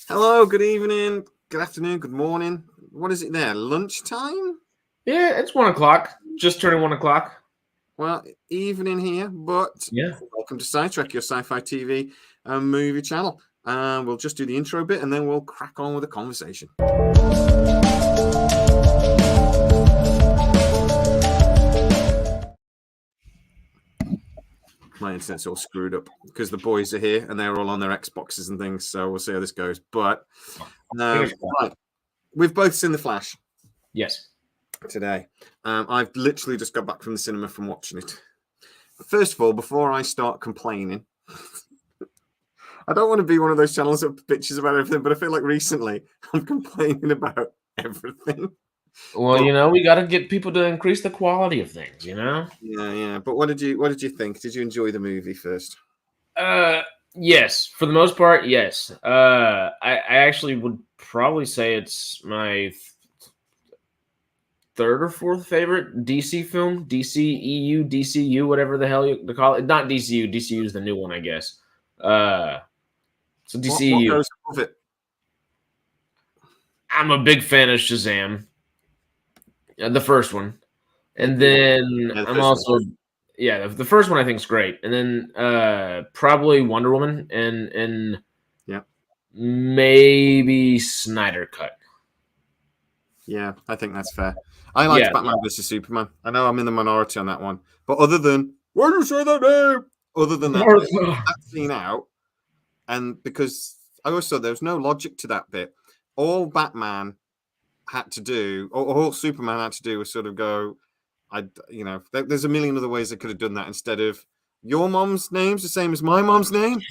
Hello, good evening, good afternoon, good morning. What is it there? Lunchtime? Yeah, it's 1 o'clock. Just turning 1 o'clock. Well, evening here, but Yeah. welcome to SciTrek, your sci-fi TV and movie channel. We'll just do the intro bit and then we'll crack on with the conversation. My internet's all screwed up because the boys are here and they're all on their Xboxes and things, so we'll see how this goes. But right, we've both seen The Flash. Yes. Today. I've literally just got back from the cinema from watching it. First of all, before I start complaining, I don't want to be one of those channels that bitches about everything, but I feel like recently I'm complaining about everything. Well, we got to get people to increase the quality of things, Yeah. But what did you think? Did you enjoy the movie first? Yes, for the most part, yes. I actually would probably say it's my third or fourth favorite DC film, DCEU, DCU, whatever the hell you call it. Not DCU. DCU is the new one, I guess. So DCEU. What goes above it? I'm a big fan of Shazam, the first one, and then I'm also the first one I think is great, and then probably Wonder Woman and maybe Snyder Cut. Yeah, I think that's fair. I liked Batman vs Superman. I know I'm in the minority on that one, but other than why do you say that name? Other than that scene out, and because I always thought there was no logic to that bit. All Batman had to do, or all Superman had to do, was sort of go, there's a million other ways they could have done that instead of your mom's name's the same as my mom's name.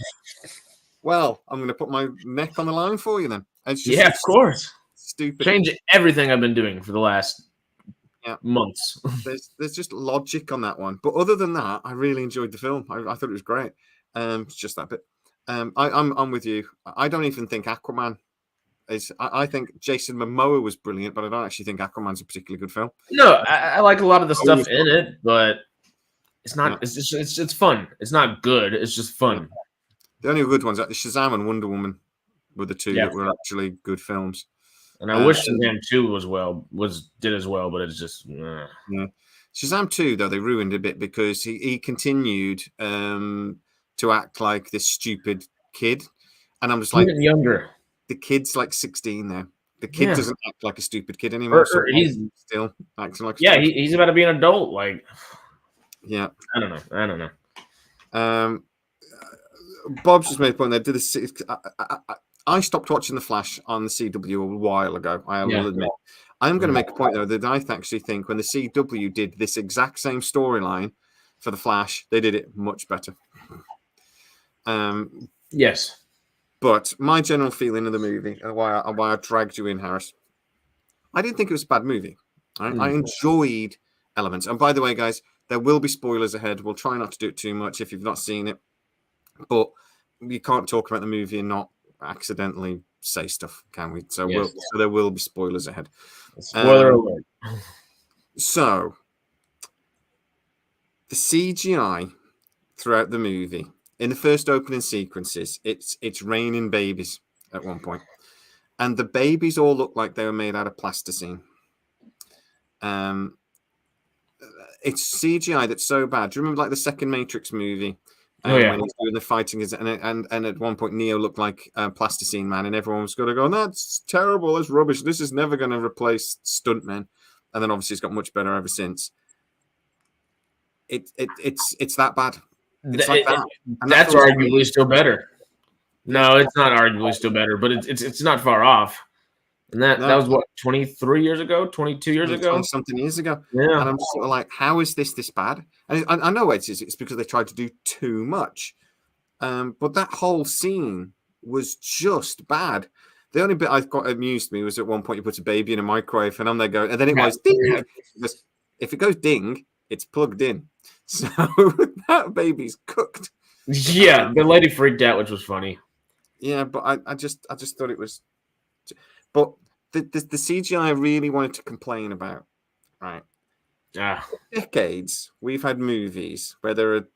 Well, I'm going to put my neck on the line for you then. It's just, of course. Stupid. Change everything I've been doing for the last months. There's just logic on that one, but other than that, I really enjoyed the film. I thought it was great. It's just that bit. I'm with you. I don't even think Aquaman is. I think Jason Momoa was brilliant, but I don't actually think Aquaman's a particularly good film. No, I like a lot of the stuff in it, but it's not. Yeah. It's fun. It's not good. It's just fun. Yeah. The only good ones, Shazam and Wonder Woman, were the two that were actually good films. And I wish Shazam 2 did as well, but it's just yeah. Shazam 2 though they ruined a bit because he continued to act like this stupid kid, and I'm just like younger. The kid's like 16 now. The kid doesn't act like a stupid kid anymore. So he's still acting like he's about to be an adult. Like I don't know. Bob's just made a point there. Did this? I stopped watching The Flash on the CW a while ago. I will admit. I'm going to make a point, though, that I actually think when the CW did this exact same storyline for The Flash, they did it much better. Yes. But my general feeling of the movie, and why I dragged you in, Harris, I didn't think it was a bad movie. I enjoyed elements. And by the way, guys, there will be spoilers ahead. We'll try not to do it too much if you've not seen it. But you can't talk about the movie and not accidentally say stuff, can we? So, so there will be spoilers ahead. Spoiler alert. So the CGI throughout the movie, in the first opening sequences, it's raining babies at one point, and the babies all look like they were made out of plasticine. It's CGI that's so bad. Do you remember like the second Matrix movie? When he's doing the fighting, and at one point Neo looked like Plasticine Man, and everyone was going to go, "That's terrible. That's rubbish. This is never going to replace stuntmen." And then obviously it's got much better ever since. It's that bad. It's like that. That's arguably still better. No, it's not arguably still better, but it's not far off. And that was what, 23 years ago, 22 years ago, 20 something years ago. Yeah, and I'm just sort of like, how is this bad? And I know it's because they tried to do too much, but that whole scene was just bad. The only bit I got amused me was at one point you put a baby in a microwave, and I'm there going, and then it was ding. If it goes ding, it's plugged in, so that baby's cooked. Yeah, the lady freaked out, which was funny. Yeah, but I just thought it was. But the CGI I really wanted to complain about, right? For decades, we've had movies where there are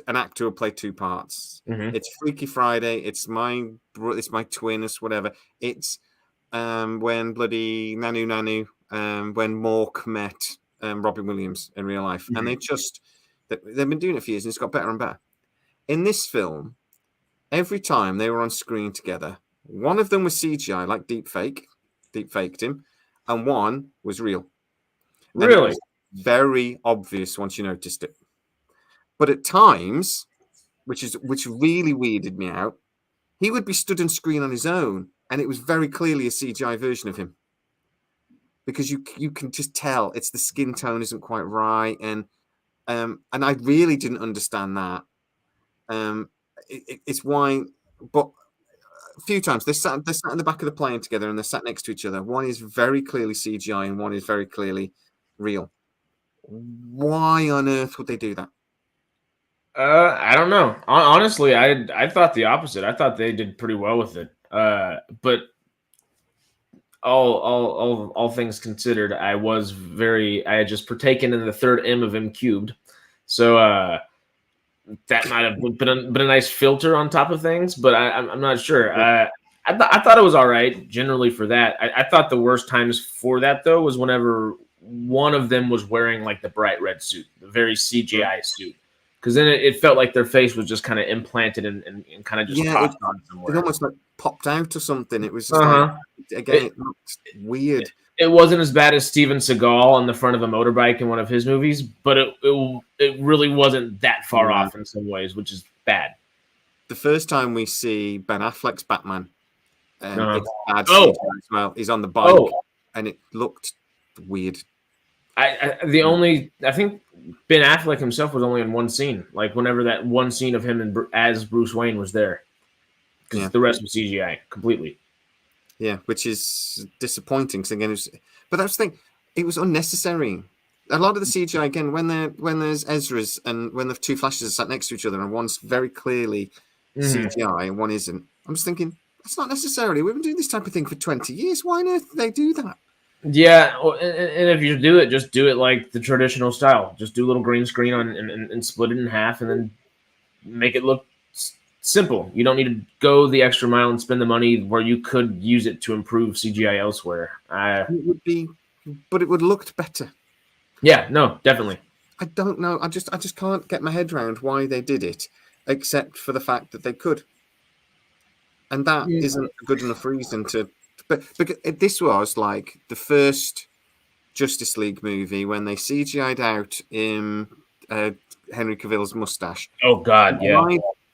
an actor will play two parts. Mm-hmm. It's Freaky Friday. It's my twin, or whatever. It's when bloody Nanu, when Mork met Robin Williams in real life, and they've been doing it for years, and it's got better and better. In this film, every time they were on screen together, one of them was CGI, like deep faked him, and one was real. Really? And it was very obvious once you noticed it. But at times, which really weirded me out, he would be stood on screen on his own, and it was very clearly a CGI version of him. Because you can just tell it's the skin tone isn't quite right, and I really didn't understand that. It's why, but a few times they're sat in the back of the plane together, and they're sat next to each other. One is very clearly CGI, and one is very clearly real. Why on earth would they do that? I don't know. Honestly, I thought the opposite. I thought they did pretty well with it. But all things considered, I had just partaken in the third M of M cubed, so that might have been a nice filter on top of things. But I'm not sure. I thought it was all right generally for that. I thought the worst times for that though was whenever one of them was wearing like the bright red suit, the very CGI suit. Because then it felt like their face was just kind of implanted and kind of just popped on somewhere. It almost like popped out or something. It was just like, again, it looked weird. It wasn't as bad as Steven Seagal on the front of a motorbike in one of his movies, but it really wasn't that far off in some ways, which is bad. The first time we see Ben Affleck's Batman, it's bad as well. He's on the bike, and it looked weird. I think Ben Affleck himself was only in one scene. Like whenever that one scene of him as Bruce Wayne was there, because the rest was CGI completely. Yeah, which is disappointing. Because again, but that's the thing. It was unnecessary. A lot of the CGI again, when there's Ezra's and when the two Flashes are sat next to each other and one's very clearly CGI and one isn't. I'm just thinking that's not necessarily. We've been doing this type of thing for 20 years. Why on earth do they do that? Yeah, and if you do it, just do it like the traditional style. Just do a little green screen on and split it in half, and then make it look simple. You don't need to go the extra mile and spend the money where you could use it to improve CGI elsewhere. It would be, but it would have looked better. Yeah, no, definitely. I don't know. I just can't get my head around why they did it, except for the fact that they could, and that isn't a good enough reason to. But this was like the first Justice League movie when they CGI'd out in Henry Cavill's mustache. Oh God, yeah.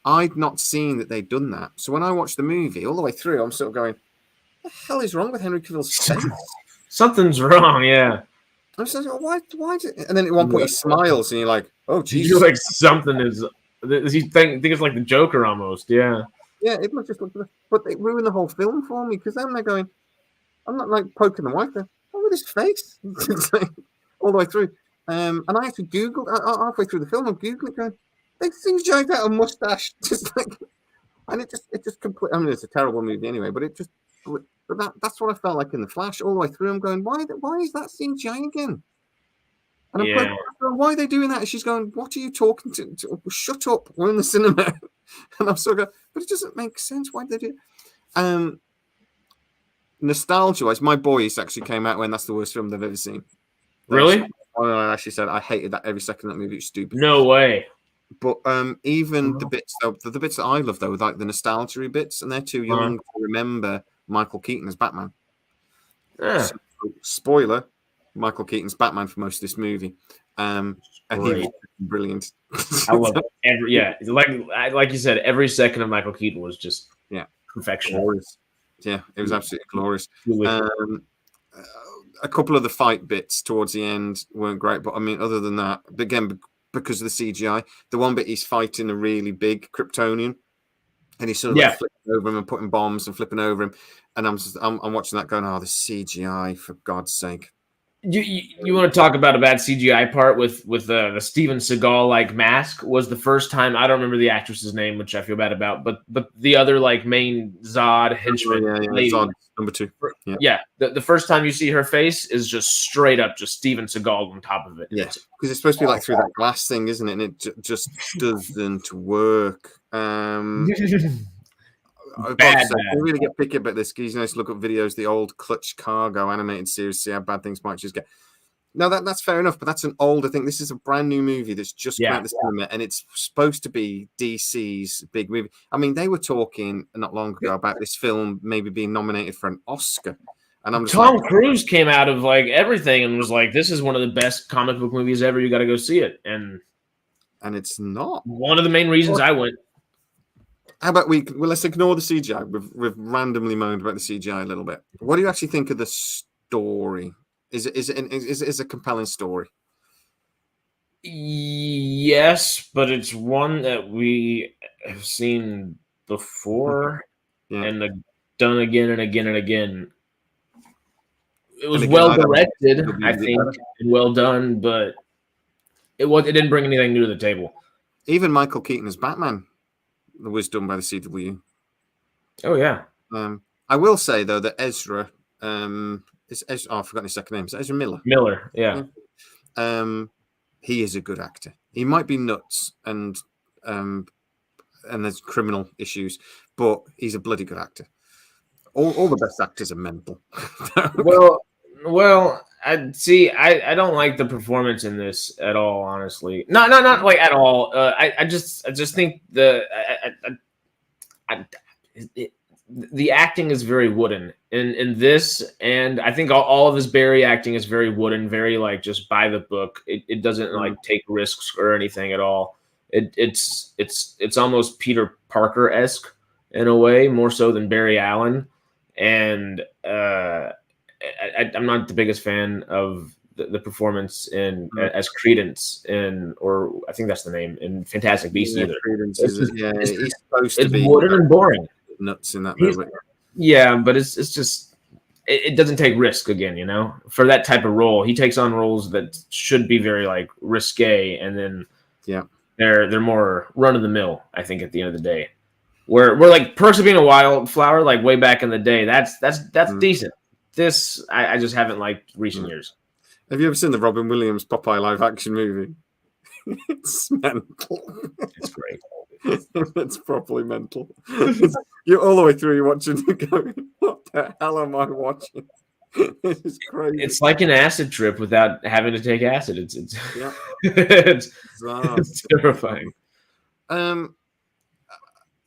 I'd not seen that they'd done that. So when I watched the movie all the way through, I'm sort of going, "What the hell is wrong with Henry Cavill's face? Something's wrong." Yeah. I'm just like, why? And then at one point he smiles, and you're like, "Oh Jesus!" You feel like something is. You think it's like the Joker almost. Yeah. Yeah, it must just look, but they ruined the whole film for me because then they're going, I'm not like poking the wife there. What with his face? All the way through. And I actually Googled halfway through the film, I'm Googling going, they CGI'd out a mustache. Just like, and it just completely, I mean, it's a terrible movie anyway, but that's what I felt like in The Flash all the way through. I'm going, why is that CGI again? And I'm like, why are they doing that? And she's going, what are you talking to? Shut up. We're in the cinema. And I'm sort of going, but it doesn't make sense. Why did they do it? Nostalgia-wise, My Boys actually came out when that's the worst film they've ever seen. Really? I actually said I hated that every second of that movie. It was stupid. No way. But even the bits that I love, though, like the nostalgia bits, and they're too young to remember Michael Keaton as Batman. So, spoiler, Michael Keaton's Batman for most of this movie. And he was brilliant. I love it. Like you said, every second of Michael Keaton was just perfection. Glorious. Yeah, it was absolutely glorious. A couple of the fight bits towards the end weren't great, but I mean, other than that, again, because of the CGI, the one bit he's fighting a really big Kryptonian, and he's sort of like flipping over him and putting bombs and flipping over him, and I'm watching that going, oh, the CGI, for God's sake. You want to talk about a bad CGI part with the Steven Seagal like mask was the first time. I don't remember the actress's name, which I feel bad about, but the other like main Zod henchman lady, Zod number 2. The first time you see her face is just straight up just Steven Seagal on top of it. Yeah, because it's supposed to be like through that glass thing, isn't it? And it just doesn't work. I've got to say, I really get picky about this because you know, look at videos, the old Clutch Cargo animated series, see how bad things might just get. No, that's fair enough, but that's an older thing. This is a brand new movie that's just come out the cinema, and it's supposed to be DC's big movie. I mean, they were talking not long ago about this film maybe being nominated for an Oscar. And I'm just Tom Cruise came out of like everything and was like, "This is one of the best comic book movies ever. You got to go see it." And it's not one of the main reasons I went. How about let's ignore the CGI. We've randomly moaned about the CGI a little bit. What do you actually think of the story? Is it a compelling story? Yes, but it's one that we have seen before and done again and again and again. It was well directed, I think, and well done, but it didn't bring anything new to the table. Even Michael Keaton as Batman was done by the CW. Oh yeah. I will say though that Ezra, is Ezra, I've forgotten his second name. Is Ezra Miller? Miller, yeah. He is a good actor. He might be nuts and there's criminal issues, but he's a bloody good actor. All the best actors are mental. Well, I don't like the performance in this at all, honestly. Not like at all. I just think the acting is very wooden in this, and I think all of his Barry acting is very wooden, very like just by the book. It doesn't like take risks or anything at all. It's almost Peter Parker-esque in a way, more so than Barry Allen, and I'm not the biggest fan of the performance in as Credence or I think that's the name in Fantastic Beasts either. Credence he's supposed to be wooden and boring. Nuts in that movie. Yeah, but it's just it doesn't take risk again, you know. For that type of role, he takes on roles that should be very like risque, and then they're more run of the mill. I think at the end of the day, we're like Perks of Being a Wildflower, like way back in the day. That's decent. This I just haven't liked recent years. Have you ever seen the Robin Williams Popeye live action movie? It's mental. It's great. It's properly mental. You're all the way through. You're watching and going, "What the hell am I watching?" It's crazy. It's like an acid trip without having to take acid. It's it's terrifying.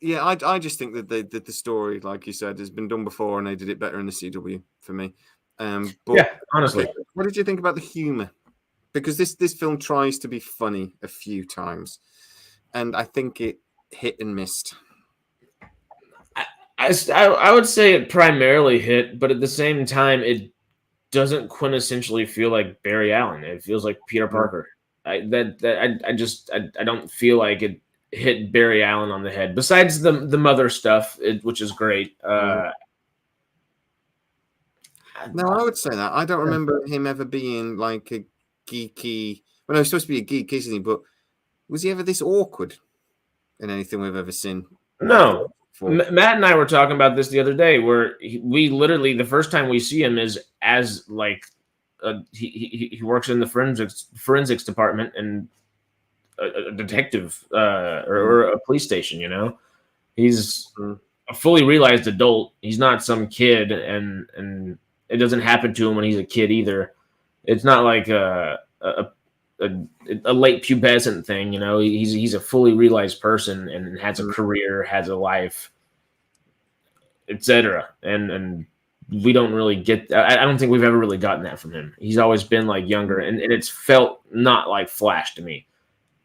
Yeah, I just think that the story, like you said, has been done before, and they did it better in the CW for me. But honestly, what did you think about the humor? Because this film tries to be funny a few times, and I think it hit and missed. I would say it primarily hit, but at the same time, it doesn't quintessentially feel like Barry Allen. It feels like Peter Parker. I don't feel like it hit Barry Allen on the head. Besides the mother stuff, which is great. No, I would say that. I don't remember him ever being like a geeky. Well, no, he's supposed to be a geek, isn't he? But was he ever this awkward in anything we've ever seen? No. Matt and I were talking about this the other day, where we literally the first time we see him is as like he works in the forensics department and a detective or a police station. You know, he's a fully realized adult. He's not some kid, and it doesn't happen to him when he's a kid either. It's not like a late pubescent thing, you know. He's a fully realized person and has a career, has a life, etc. And we don't really get. I don't think we've ever really gotten that from him. He's always been like younger, and it's felt not like Flash to me.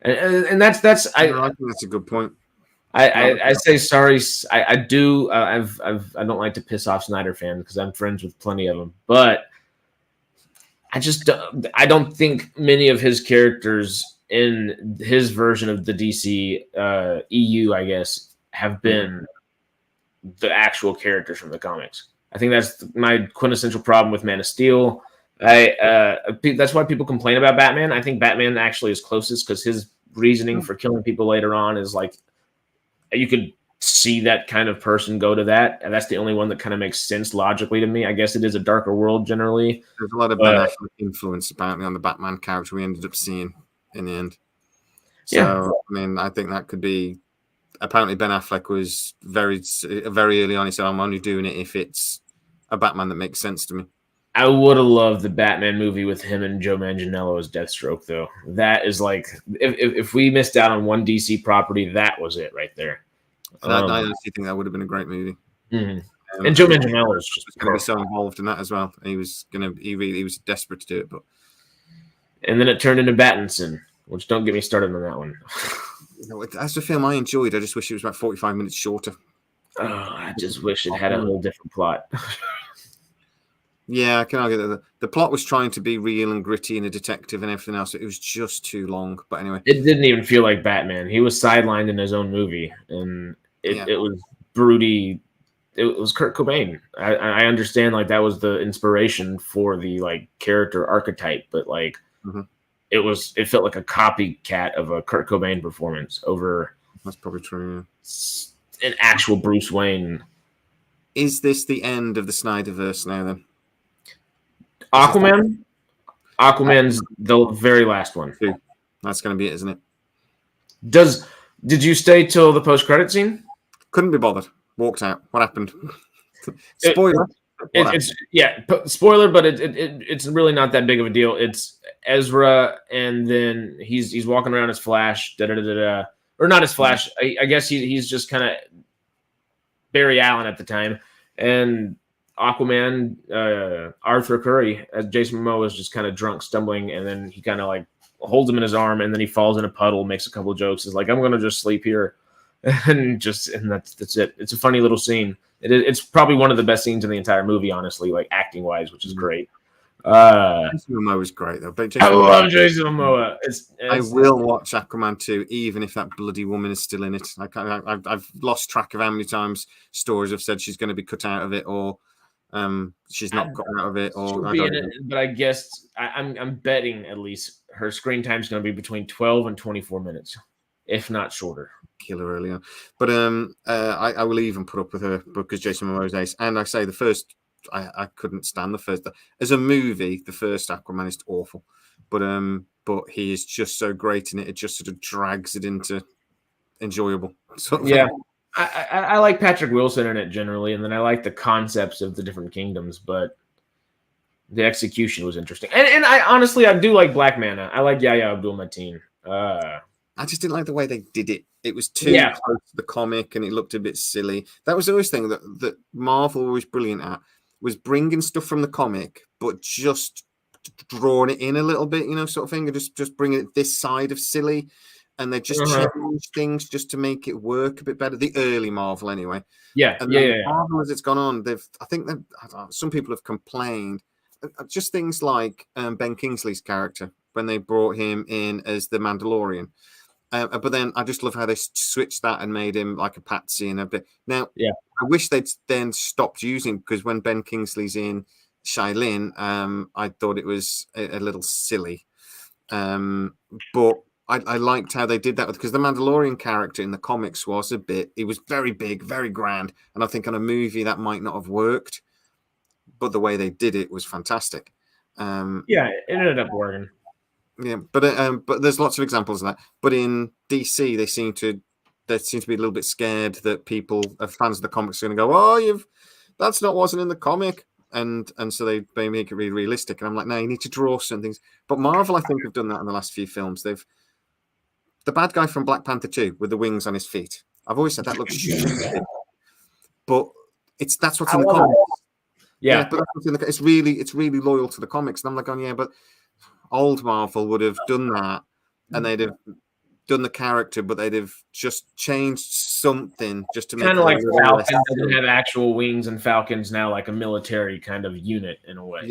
And that's I think that's a good point. I say sorry. I do. I don't like to piss off Snyder fans because I'm friends with plenty of them, but I don't think many of his characters in his version of the DC EU, I guess, have been the actual characters from the comics. I think that's my quintessential problem with Man of Steel. That's why people complain about Batman. I think Batman actually is closest because his reasoning for killing people later on is like you could see that kind of person go to that, and that's the only one that kind of makes sense logically to me. I guess it is a darker world generally. There's a lot of Ben Affleck influence apparently on the Batman character we ended up seeing in the end. So I mean, I think that could be. Apparently, Ben Affleck was very early on. He said, "I'm only doing it if it's a Batman that makes sense to me." I would have loved the Batman movie with him and Joe Manganiello as Deathstroke, though. That is like, if we missed out on one DC property, that was it right there. And I honestly think that would have been a great movie. Mm-hmm. And Joe Manganiello was just going to be so involved in that as well. He was desperate to do it, but and then it turned into Battinson, which don't get me started on that one. That's the film I enjoyed. I just wish it was about 45 minutes shorter. Oh, I just wish it had a whole different plot. Yeah, I can argue that the plot was trying to be real and gritty and a detective and everything else. It was just too long. But anyway, it didn't even feel like Batman. He was sidelined in his own movie, and it was broody. It was Kurt Cobain. I understand like that was the inspiration for the like character archetype, but like it felt like a copycat of a Kurt Cobain performance over. That's probably true. Yeah. An actual Bruce Wayne. Is this the end of the Snyderverse now? Then Aquaman's the very last one. That's going to be it, isn't it? Did you stay till the post-credit scene? Couldn't be bothered. Walked out. What happened? Spoiler. Spoiler, but it's really not that big of a deal. It's Ezra, and then he's walking around as Flash, or not as Flash. I guess he's just kind of Barry Allen at the time, and Aquaman, Arthur Curry, as Jason Momoa is just kind of drunk, stumbling, and then he kind of like holds him in his arm, and then he falls in a puddle, makes a couple jokes, is like, "I'm gonna just sleep here," and that's it. It's a funny little scene. It's probably one of the best scenes in the entire movie, honestly, like acting wise, which is great. Jason Momoa is great though. I love Jason Momoa. I will watch Aquaman 2 even if that bloody woman is still in it. I've lost track of how many times stories have said she's going to be cut out of it, or she's not cut out of it, or but I guess I'm betting at least her screen time is going to be between 12 and 24 minutes, if not shorter. Kill her earlier, but I will even put up with her because Jason Momoa is ace. And I say the first, I couldn't stand the first. As a movie, the first Aquaman is awful, but he is just so great in it. It just sort of drags it into enjoyable. Yeah, I like Patrick Wilson in it generally, and then I like the concepts of the different kingdoms, but the execution was interesting. And I honestly do like Black Manta. I like Yahya Abdul-Mateen. I just didn't like the way they did it. It was too close to the comic, and it looked a bit silly. That was always the thing that Marvel was brilliant at, was bringing stuff from the comic, but just drawing it in a little bit, sort of thing, and just bringing it this side of silly, and they just change things just to make it work a bit better. The early Marvel, anyway. Marvel, as it's gone on, I think some people have complained, just things like Ben Kingsley's character when they brought him in as the Mandalorian. But then I just love how they switched that and made him like a patsy and a bit. Now, I wish they'd then stopped using, because when Ben Kingsley's in Shailin, I thought it was a little silly. But I liked how they did that, because the Mandalorian character in the comics he was very big, very grand. And I think on a movie that might not have worked, but the way they did it was fantastic. It ended up working. Yeah, but there's lots of examples of that. But in DC, they seem to be a little bit scared that fans of the comics are going to go, "Oh, that's not wasn't in the comic," and so they make it really realistic. And I'm like, no, you need to draw some things. But Marvel, I think, have done that in the last few films. The bad guy from Black Panther 2 with the wings on his feet. I've always said that looks stupid, but that's what's in the comics. Yeah, but that's what's in it's really loyal to the comics. And I'm like, oh yeah, but old Marvel would have done that, and they'd have done the character, but they'd have just changed something just to make kind of like Falcon doesn't have actual wings, and Falcon's now like a military kind of unit in a way.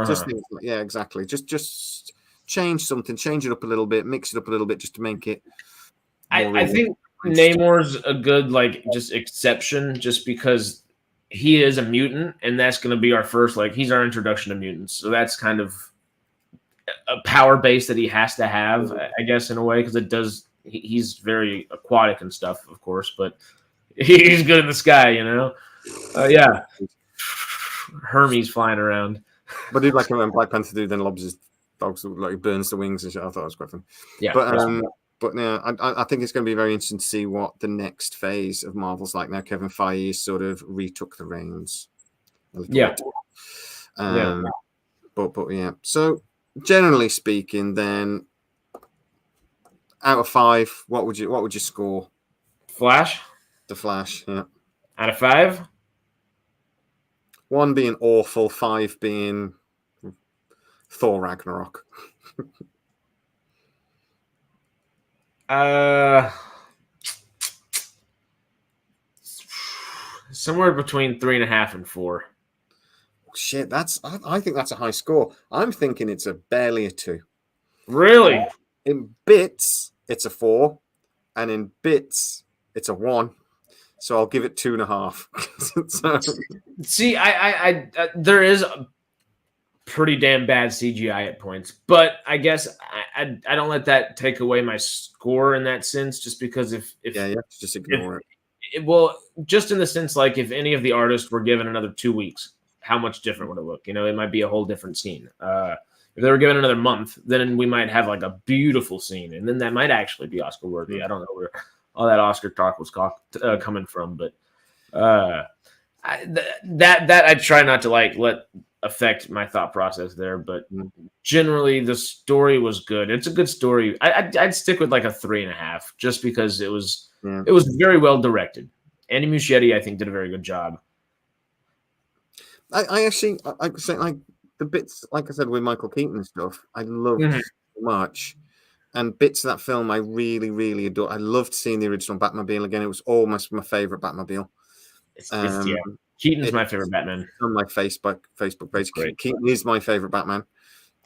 Just things exactly. Just change something, change it up a little bit, mix it up a little bit, just to make it. I think Namor's a good just exception, just because he is a mutant, and that's going to be our first, like, he's our introduction to mutants. So that's kind of a power base that he has to have, I guess, in a way, because it does. He's very aquatic and stuff, of course, but he's good in the sky, you know. Yeah, Hermes flying around. But he'd like when Black Panther then lobs his dogs, like burns the wings and shit. I thought it was quite fun. Yeah, but yeah, I think it's going to be very interesting to see what the next phase of Marvel's like now. Kevin Feige sort of retook the reins. Yeah. But yeah. So generally speaking, then out of 5, what would you score? Flash. The Flash, yeah. Out of 5. 1 being awful, 5 being Thor Ragnarok. Somewhere between 3.5 and 4. Shit, I think that's a high score. I'm thinking it's barely a 2. Really? In bits, it's a 4, and in bits, it's a 1. So I'll give it 2.5. See, I there is a pretty damn bad CGI at points, but I guess I don't let that take away my score in that sense, just because if you have to just ignore it. Well, just in the sense, like, if any of the artists were given another 2 weeks, how much different would it look? You know, it might be a whole different scene. If they were given another month, then we might have like a beautiful scene, and then that might actually be Oscar worthy. Mm-hmm. I don't know where all that Oscar talk was coming from, but that I try not to like let affect my thought process there. But generally, the story was good. It's a good story. I'd stick with like a 3.5, just because it was very well directed. Andy Muschietti, I think, did a very good job. I actually say, like, the bits, like I said, with Michael Keaton and stuff, I loved so much. And bits of that film I really, really adore. I loved seeing the original Batmobile again. It was almost my favorite Batmobile. Keaton's my favorite Batman. On my Facebook page. Keaton is my favorite Batman.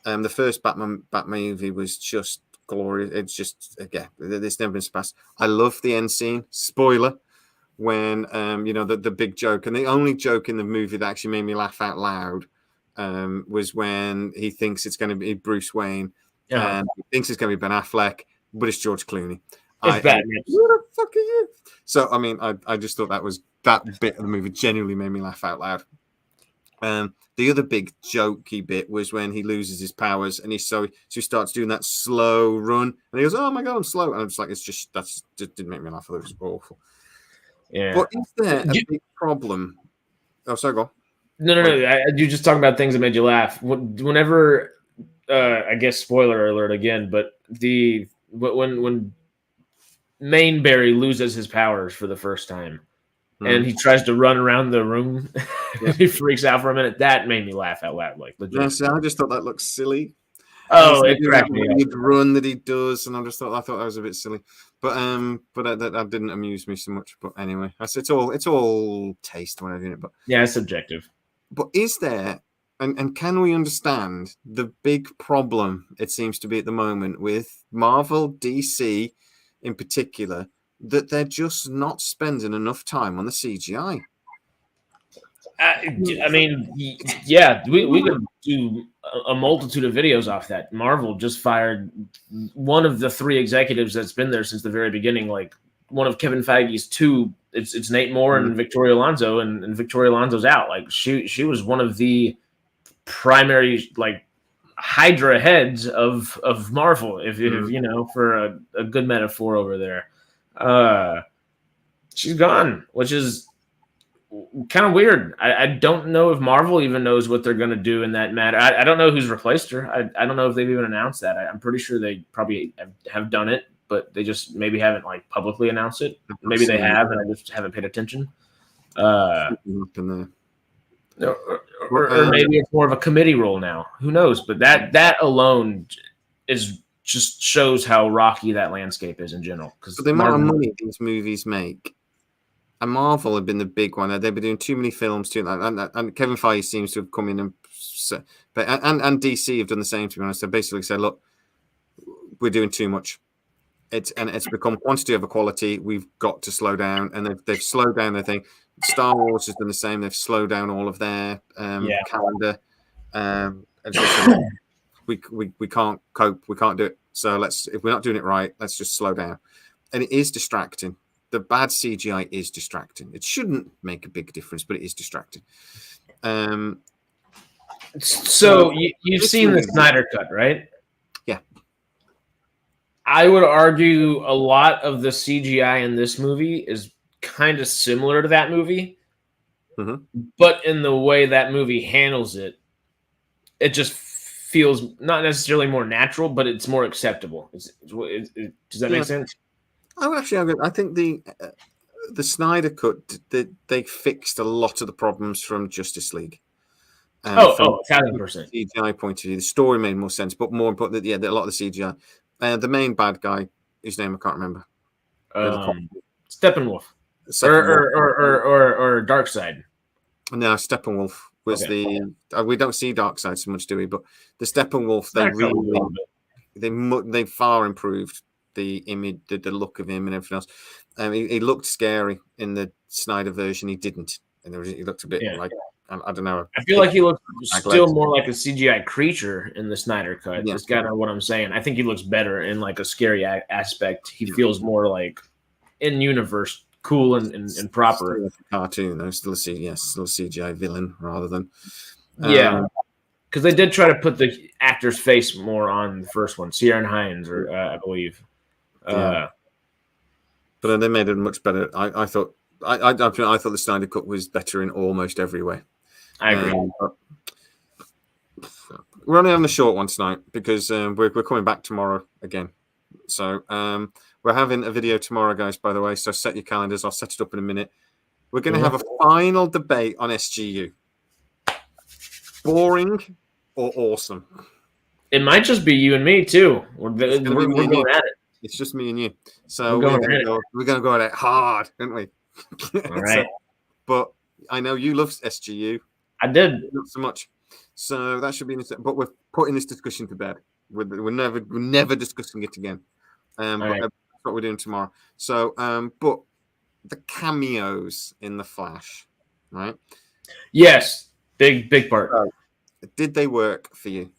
The first Bat movie was just glorious. It's just, again, it's never been surpassed. I love the end scene. Spoiler. When the big joke, and the only joke in the movie that actually made me laugh out loud was when he thinks it's going to be Bruce Wayne, and he thinks it's going to be Ben Affleck, but it's George Clooney. It's Batman. What the fuck are you? So I mean, I just thought that bit of the movie genuinely made me laugh out loud. The other big jokey bit was when he loses his powers and he starts doing that slow run, and he goes, "Oh my god, I'm slow," and I'm just like, that just didn't make me laugh. It was awful. Yeah. But is there a big problem? Oh, sorry, go. No. You just talking about things that made you laugh. Whenever, I guess, spoiler alert again, but when Mainberry loses his powers for the first time, and he tries to run around the room, he freaks out for a minute. That made me laugh out loud. Like, legit. Yes, I just thought that looked silly. Oh, it cracked me up. Run that he does, and I thought that was a bit silly, but that didn't amuse me so much. But anyway, it's all taste, whatever. But yeah, it's subjective. But is there, and can we understand the big problem it seems to be at the moment with Marvel, DC, in particular, that they're just not spending enough time on the CGI? I mean, yeah, we could do a multitude of videos off that. Marvel just fired one of the 3 executives that's been there since the very beginning. Like, one of Kevin Feige's 2, it's Nate Moore and Victoria Alonso, and Victoria Alonso's out. Like, she was one of the primary, like, Hydra heads of Marvel, if you know, for a good metaphor over there. She's gone, which is kind of weird. I don't know if Marvel even knows what they're going to do in that matter. I don't know who's replaced her. I don't know if they've even announced that. I'm pretty sure they probably have done it, but they just maybe haven't like publicly announced it. Maybe they have, and I just haven't paid attention. Or maybe it's more of a committee role now. Who knows? But that alone just shows how rocky that landscape is in general. Because the amount of money these movies make. And Marvel have been the big one. They've been doing too many films too, and Kevin Feige seems to have come in and DC have done the same. To be honest, they basically said, "Look, we're doing too much. It's become quantity over quality. We've got to slow down." And they've slowed down their thing. Star Wars has done the same. They've slowed down all of their calendar. And so we can't cope. We can't do it. So if we're not doing it right, let's just slow down. And it is distracting. The bad CGI is distracting. It shouldn't make a big difference, but it is distracting. So you've seen the Snyder Cut, right? Yeah. I would argue a lot of the CGI in this movie is kind of similar to that movie, but in the way that movie handles it, it just feels not necessarily more natural, but it's more acceptable. Does that make sense? I think the Snyder Cut, they fixed a lot of the problems from Justice League. 1,000%. CGI point of view, the story made more sense, but more importantly, a lot of the CGI. The main bad guy, whose name I can't remember. Steppenwolf. Or Darkseid. No, Steppenwolf was we don't see Darkseid so much, do we? But the Steppenwolf, they far improved the image, the look of him and everything else. He looked scary in the Snyder version. He didn't, and he looked a bit like, I don't know. I feel like he looks still more like a CGI creature in the Snyder Cut. That's kind of what I'm saying. I think he looks better in like a scary aspect. He feels more like in universe, cool and proper. Still like a cartoon, though. Still a CGI villain rather than because they did try to put the actor's face more on the first one, Ciarán Hinds, or I believe. But they made it much better. I thought the Snyder Cut was better in almost every way. I agree. We're only having a short one tonight because we're coming back tomorrow again. So we're having a video tomorrow, guys, by the way. So set your calendars. I'll set it up in a minute. We're going to have a final debate on SGU. Boring or awesome? It might just be you and me, too. We're going at it. It's just me and you. So we're going to go at it hard, aren't we? All right. But I know you love SGU. I did. Not so much. So that should be interesting. But we're putting this discussion to bed. We're never discussing it again. But that's what we're doing tomorrow. So, but the cameos in the Flash, right? Yes, big part. Did they work for you?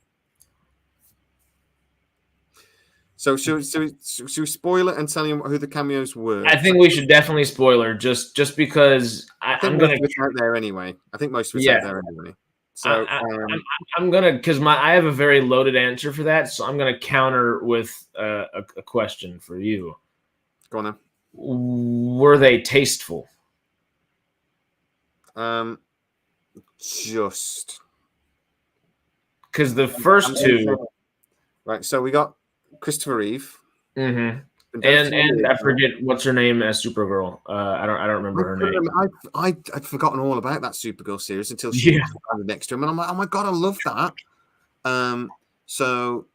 So should we spoil it and tell you who the cameos were? I think we should definitely spoiler just because I'm going to get out there anyway. I think most of it's out there anyway. So I'm gonna because I have a very loaded answer for that, so I'm gonna counter with a question for you. Go on then. Were they tasteful? Just because the first two, right? So we got Christopher Reeve, and I forget what's her name as Supergirl. I don't remember her name. I'd forgotten all about that Supergirl series until she was next to him, and I'm like, oh my god, I love that. It's the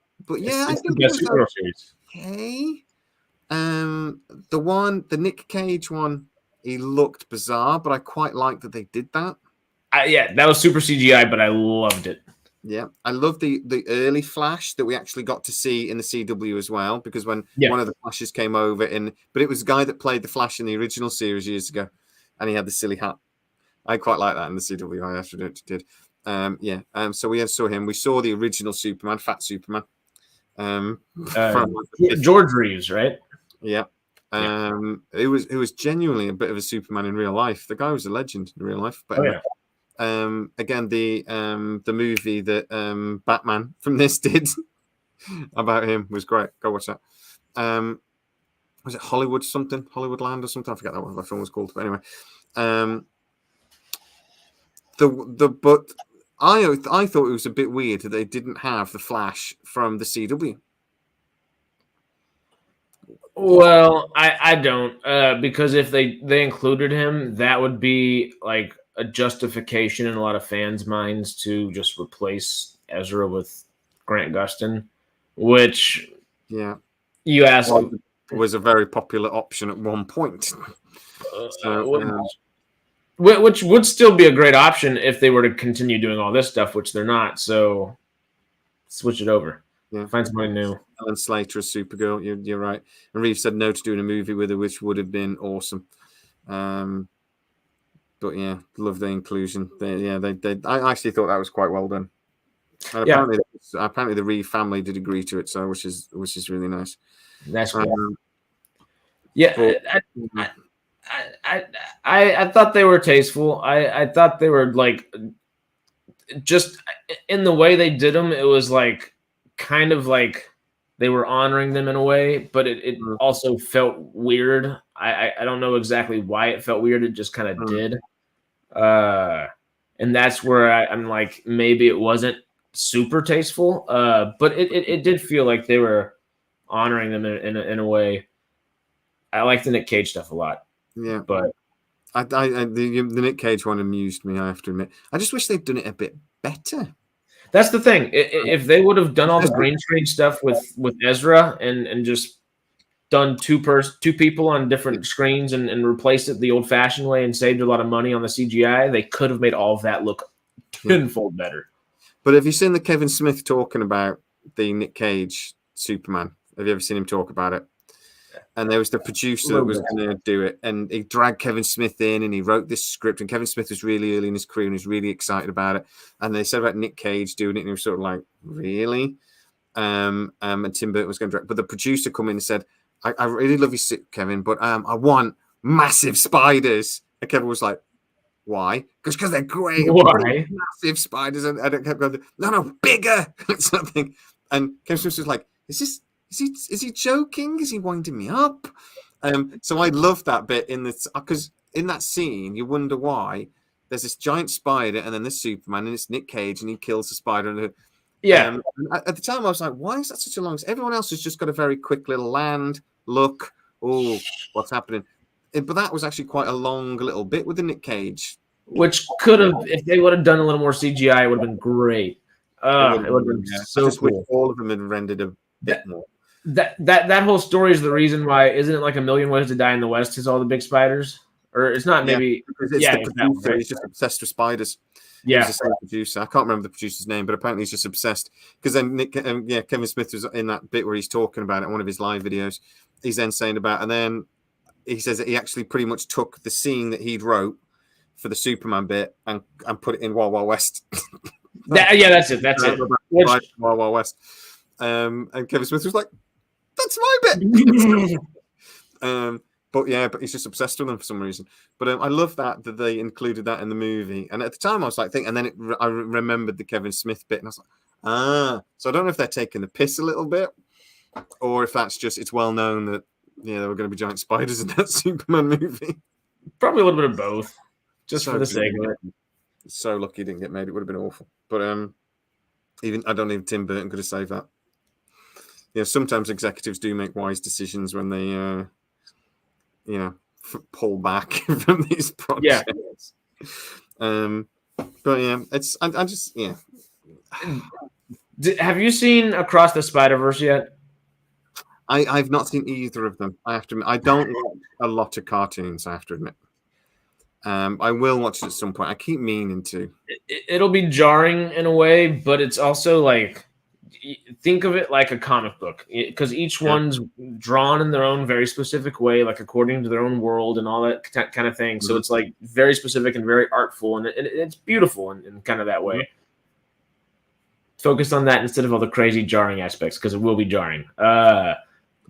best Supergirl series. Okay. The Nick Cage one, he looked bizarre, but I quite liked that they did that. That was super CGI, but I loved it. Yeah, I love the early Flash that we actually got to see in the CW as well, because when one of the Flashes came over but it was a guy that played the Flash in the original series years ago, and he had the silly hat. I quite like that in the CW. I actually did. So we saw him. We saw the original Superman, Fat Superman. George Reeves, right? Yeah. It was genuinely a bit of a Superman in real life. The guy was a legend in real life. But again, the movie that Batman from this did about him was great. Go watch that. Was it Hollywood something? Hollywoodland or something? I forget what the film was called. But anyway, but I thought it was a bit weird that they didn't have the Flash from the CW. Well, I don't because if they included him, that would be like a justification in a lot of fans' minds to just replace Ezra with Grant Gustin, which you ask was a very popular option at one point. Which would still be a great option if they were to continue doing all this stuff, which they're not. So switch it over. Yeah, find somebody new. Ellen Slater as Supergirl. You're right. And Reeves said no to doing a movie with her, which would have been awesome. But yeah, love the inclusion. They I actually thought that was quite well done. And Yeah. apparently the Reeve family did agree to it, so which is really nice. That's cool. Yeah, but, I thought they were tasteful. I thought they were like just in the way they did them. It was like kind of like they were honoring them in a way, but it also felt weird. I don't know exactly why it felt weird. It just kind of did. And that's where I'm like, maybe it wasn't super tasteful, but it did feel like they were honoring them in a way. I like the Nick Cage stuff a lot. Yeah, but the Nick Cage one amused me. I have to admit, I just wish they'd done it a bit better. That's the thing. If they would have done all the green screen stuff with Ezra and just done two people on different screens and replaced it the old fashioned way and saved a lot of money on the CGI, they could have made all of that look tenfold better. But have you seen the Kevin Smith talking about the Nick Cage Superman? Have you ever seen him talk about it? And there was the producer that was going to do it, and he dragged Kevin Smith in, and he wrote this script. And Kevin Smith was really early in his career, and he was really excited about it. And they said about Nick Cage doing it, and he was sort of like, "Really?" And Tim Burton was going to direct, but the producer come in and said, "I really love you, Kevin, but I want massive spiders." And Kevin was like, "Why?" Because they're great. Why? Massive spiders, and I kept going, "No, bigger." Something. And Kevin Smith was like, "Is he joking? Is he winding me up?" So I love that bit because in that scene you wonder why there's this giant spider and then this Superman and it's Nick Cage and he kills the spider. And at the time I was like, why is that such a long? Everyone else has just got a very quick little land look. Oh, what's happening? But that was actually quite a long little bit with the Nick Cage, which could have, if they would have done a little more CGI, it would have been great. It would have been so cool. All of them had rendered a bit more. That whole story is the reason why. Isn't it like A Million Ways to Die in the West has all the big spiders? Or it's not maybe. He's just obsessed with spiders. Yeah, he's the same producer. I can't remember the producer's name, but apparently he's just obsessed. Because then Kevin Smith was in that bit where he's talking about it in one of his live videos. He's then saying about, and then he says that he actually pretty much took the scene that he'd wrote for the Superman bit and put it in Wild Wild West. That's it. That's it. Wild Wild West. And Kevin Smith was like, "That's my bit." But he's just obsessed with them for some reason. But I love that they included that in the movie. And at the time, I was like, and then I remembered the Kevin Smith bit, and I was like, So I don't know if they're taking the piss a little bit, or if that's just it's well known that there were going to be giant spiders in that Superman movie. Probably a little bit of both, just for the sake of it. So lucky he didn't get made; it would have been awful. But I don't think Tim Burton could have saved that. Sometimes executives do make wise decisions when they, pull back from these projects. Yeah. But yeah, I just. Have you seen Across the Spider-Verse yet? I've not seen either of them. I have to admit, I don't watch a lot of cartoons. I have to admit. I will watch it at some point. I keep meaning to. It'll be jarring in a way, but it's also like, think of it like a comic book, because each one's drawn in their own very specific way, like according to their own world and all that kind of thing. Mm-hmm. So it's like very specific and very artful, and it's beautiful in kind of that way. Mm-hmm. Focus on that instead of all the crazy jarring aspects, because it will be jarring.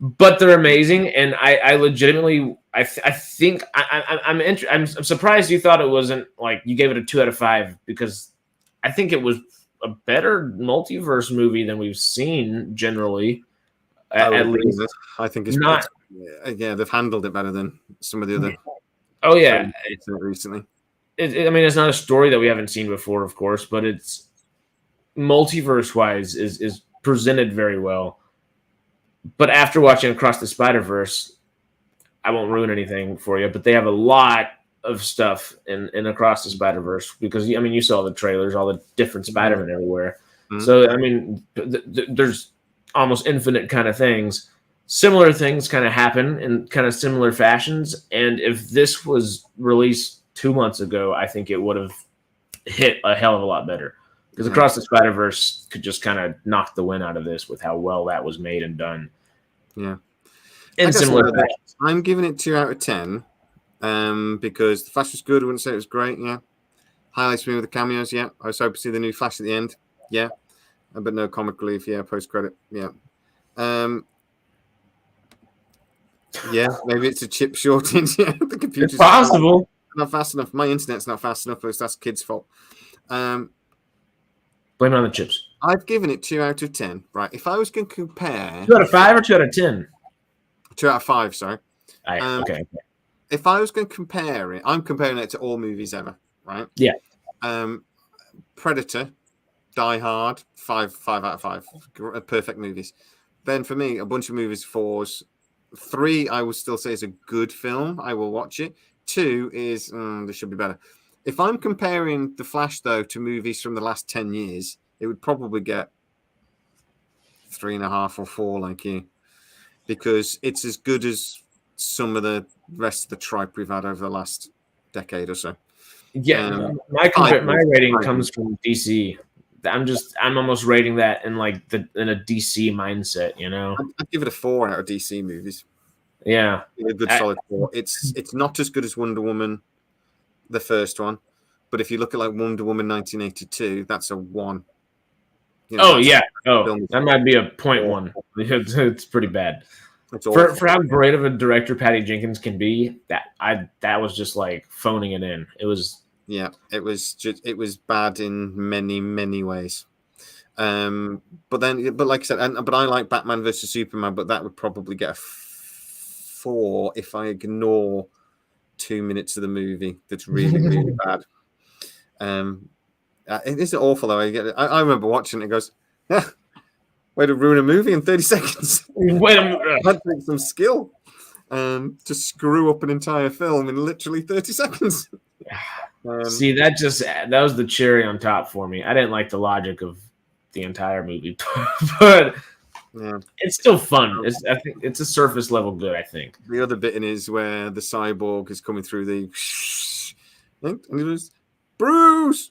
But they're amazing, and I legitimately, I think I'm surprised you thought it wasn't like you gave it a 2 out of 5, because I think it was a better multiverse movie than we've seen generally. At least I think it's not. They've handled it better than some of the other. Oh yeah, recently. It's not a story that we haven't seen before, of course, but it's multiverse wise is presented very well. But after watching Across the Spider-Verse, I won't ruin anything for you, but they have a lot of stuff in Across the Spider-Verse, because you saw the trailers, all the different Spider-Man everywhere. Mm-hmm. So there's almost infinite kind of things. Similar things kind of happen in kind of similar fashions, and if this was released 2 months ago, I think it would have hit a hell of a lot better, because Across the Spider-Verse could just kind of knock the win out of this with how well that was made and done. Yeah. In similar fashions. I'm giving it 2 out of 10. because the Flash was good. I wouldn't say it was great. Yeah, highlights me with the cameos. Yeah, I was hoping to see the new Flash at the end. Yeah, but no comic relief. Yeah, post credit. Yeah. Yeah, maybe it's a chip shortage. Yeah, the computer's It's possible. not fast enough. My internet's not fast enough, but that's kids' fault. Blame it on the chips. I've given it 2 out of 10. Right. If I was going to compare 2 out of 5 or 2 out of 10? 2 out of 5, sorry. Okay. If I was going to compare it, I'm comparing it to all movies ever, right? Yeah. Predator, Die Hard, 5 out of 5. Perfect movies. Then for me, a bunch of movies, 4s. 3, I would still say is a good film. I will watch it. 2 is, this should be better. If I'm comparing The Flash, though, to movies from the last 10 years, it would probably get 3.5 or 4 like you, because it's as good as some of the rest of the tripe we've had over the last decade or so. Yeah, my rating comes from DC. I'm almost rating that in like in a DC mindset, you know. I'd give it a 4 out of DC movies. Yeah, a good solid 4. It's not as good as Wonder Woman, the first one, but if you look at like Wonder Woman 1982, that's a 1. You know, that might be a 0.1. It's pretty bad. For how great of a director Patty Jenkins can be, that was just like phoning it in. It was it was bad in many ways. But like I said, but I like Batman versus Superman, but that would probably get a 4 if I ignore 2 minutes of the movie that's really bad. It is awful though. I remember watching it. It goes, way to ruin a movie in 30 seconds. Wait a minute. That takes some skill to screw up an entire film in literally 30 seconds. See, that was the cherry on top for me. I didn't like the logic of the entire movie, but it's still fun. I think it's a surface level good. I think the other bit in is where the cyborg is coming through the, and it was Bruce.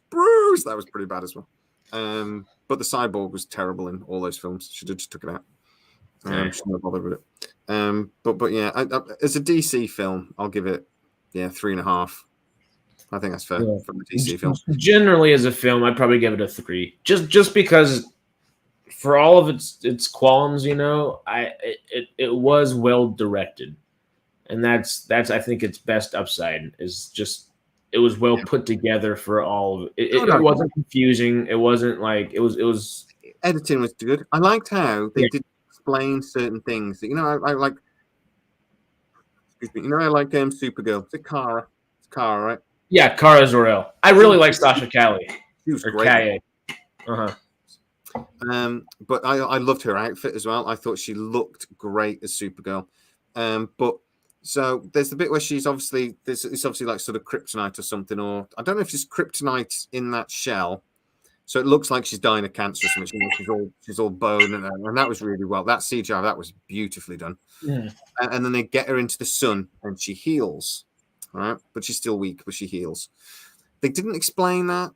That was pretty bad as well. But the cyborg was terrible in all those films. Should have just took it out. Shouldn't have bothered with it. But yeah, as a DC film, I'll give it 3.5. I think that's fair for the DC film. Generally, as a film, I'd probably give it a 3, just because for all of its qualms, you know, it was well directed, and that's I think its best upside is just. It was well put together for all of it. It wasn't confusing. It wasn't like it was. Editing was good. I liked how they did explain certain things. You know, I like. Excuse me. You know, I like Supergirl. It's Kara. It's Kara, right? Yeah, Kara Zor-El. I really like Sasha Calle. She was great. But I loved her outfit as well. I thought she looked great as Supergirl. But. So there's the bit where it's obviously like sort of kryptonite or something, or I don't know if it's kryptonite in that shell. So it looks like she's dying of cancer or something. She's all bone, and that was really well. That CGI, that was beautifully done. Yeah. And then they get her into the sun, and she heals. All right, but she's still weak, but she heals. They didn't explain that.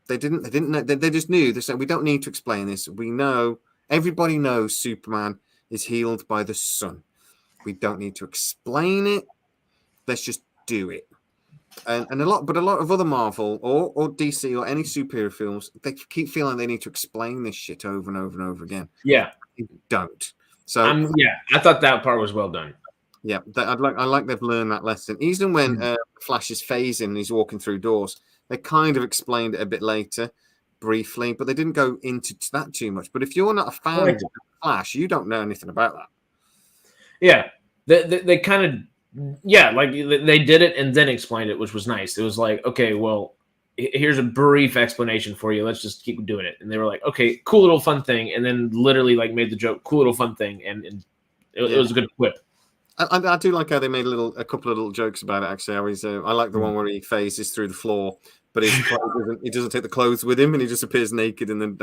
They didn't know. They just knew. They said, we don't need to explain this. We know. Everybody knows Superman is healed by the sun. We don't need to explain it. Let's just do it. And a lot of other Marvel or DC or any superhero films, they keep feeling they need to explain this shit over and over and over again. Yeah, they don't. So I thought that part was well done. Yeah, I like they've learned that lesson. Even when Flash is phasing and he's walking through doors, they kind of explained it a bit later, briefly, but they didn't go into that too much. But if you're not a fan of Flash, you don't know anything about that. Yeah, they kind of, like they did it and then explained it, which was nice. It was like, okay, well, here's a brief explanation for you. Let's just keep doing it. And they were like, okay, cool little fun thing. And then literally like made the joke, cool little fun thing. And it was a good quip. I do like how they made a couple of little jokes about it, actually. I like the one where he phases through the floor, but he doesn't take the clothes with him and he just appears naked. And then,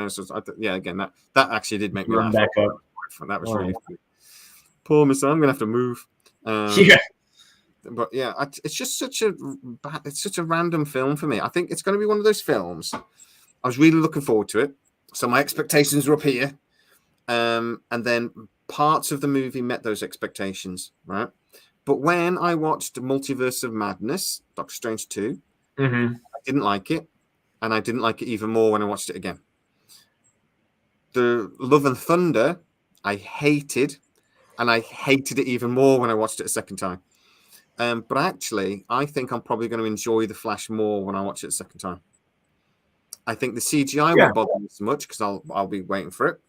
again, that actually did make me laugh. Back up. That was really funny. Poor Miss, I'm gonna have to move. But yeah, it's just such a random film for me. I think it's going to be one of those films. I was really looking forward to it, so my expectations were up here, and then parts of the movie met those expectations, right? But when I watched Multiverse of Madness, Doctor Strange 2, I didn't like it. And I didn't like it even more when I watched it again. The Love and Thunder, I hated. And I hated it even more when I watched it a second time. But actually, I think I'm probably going to enjoy The Flash more when I watch it a second time. I think the CGI won't bother me so much because I'll be waiting for it.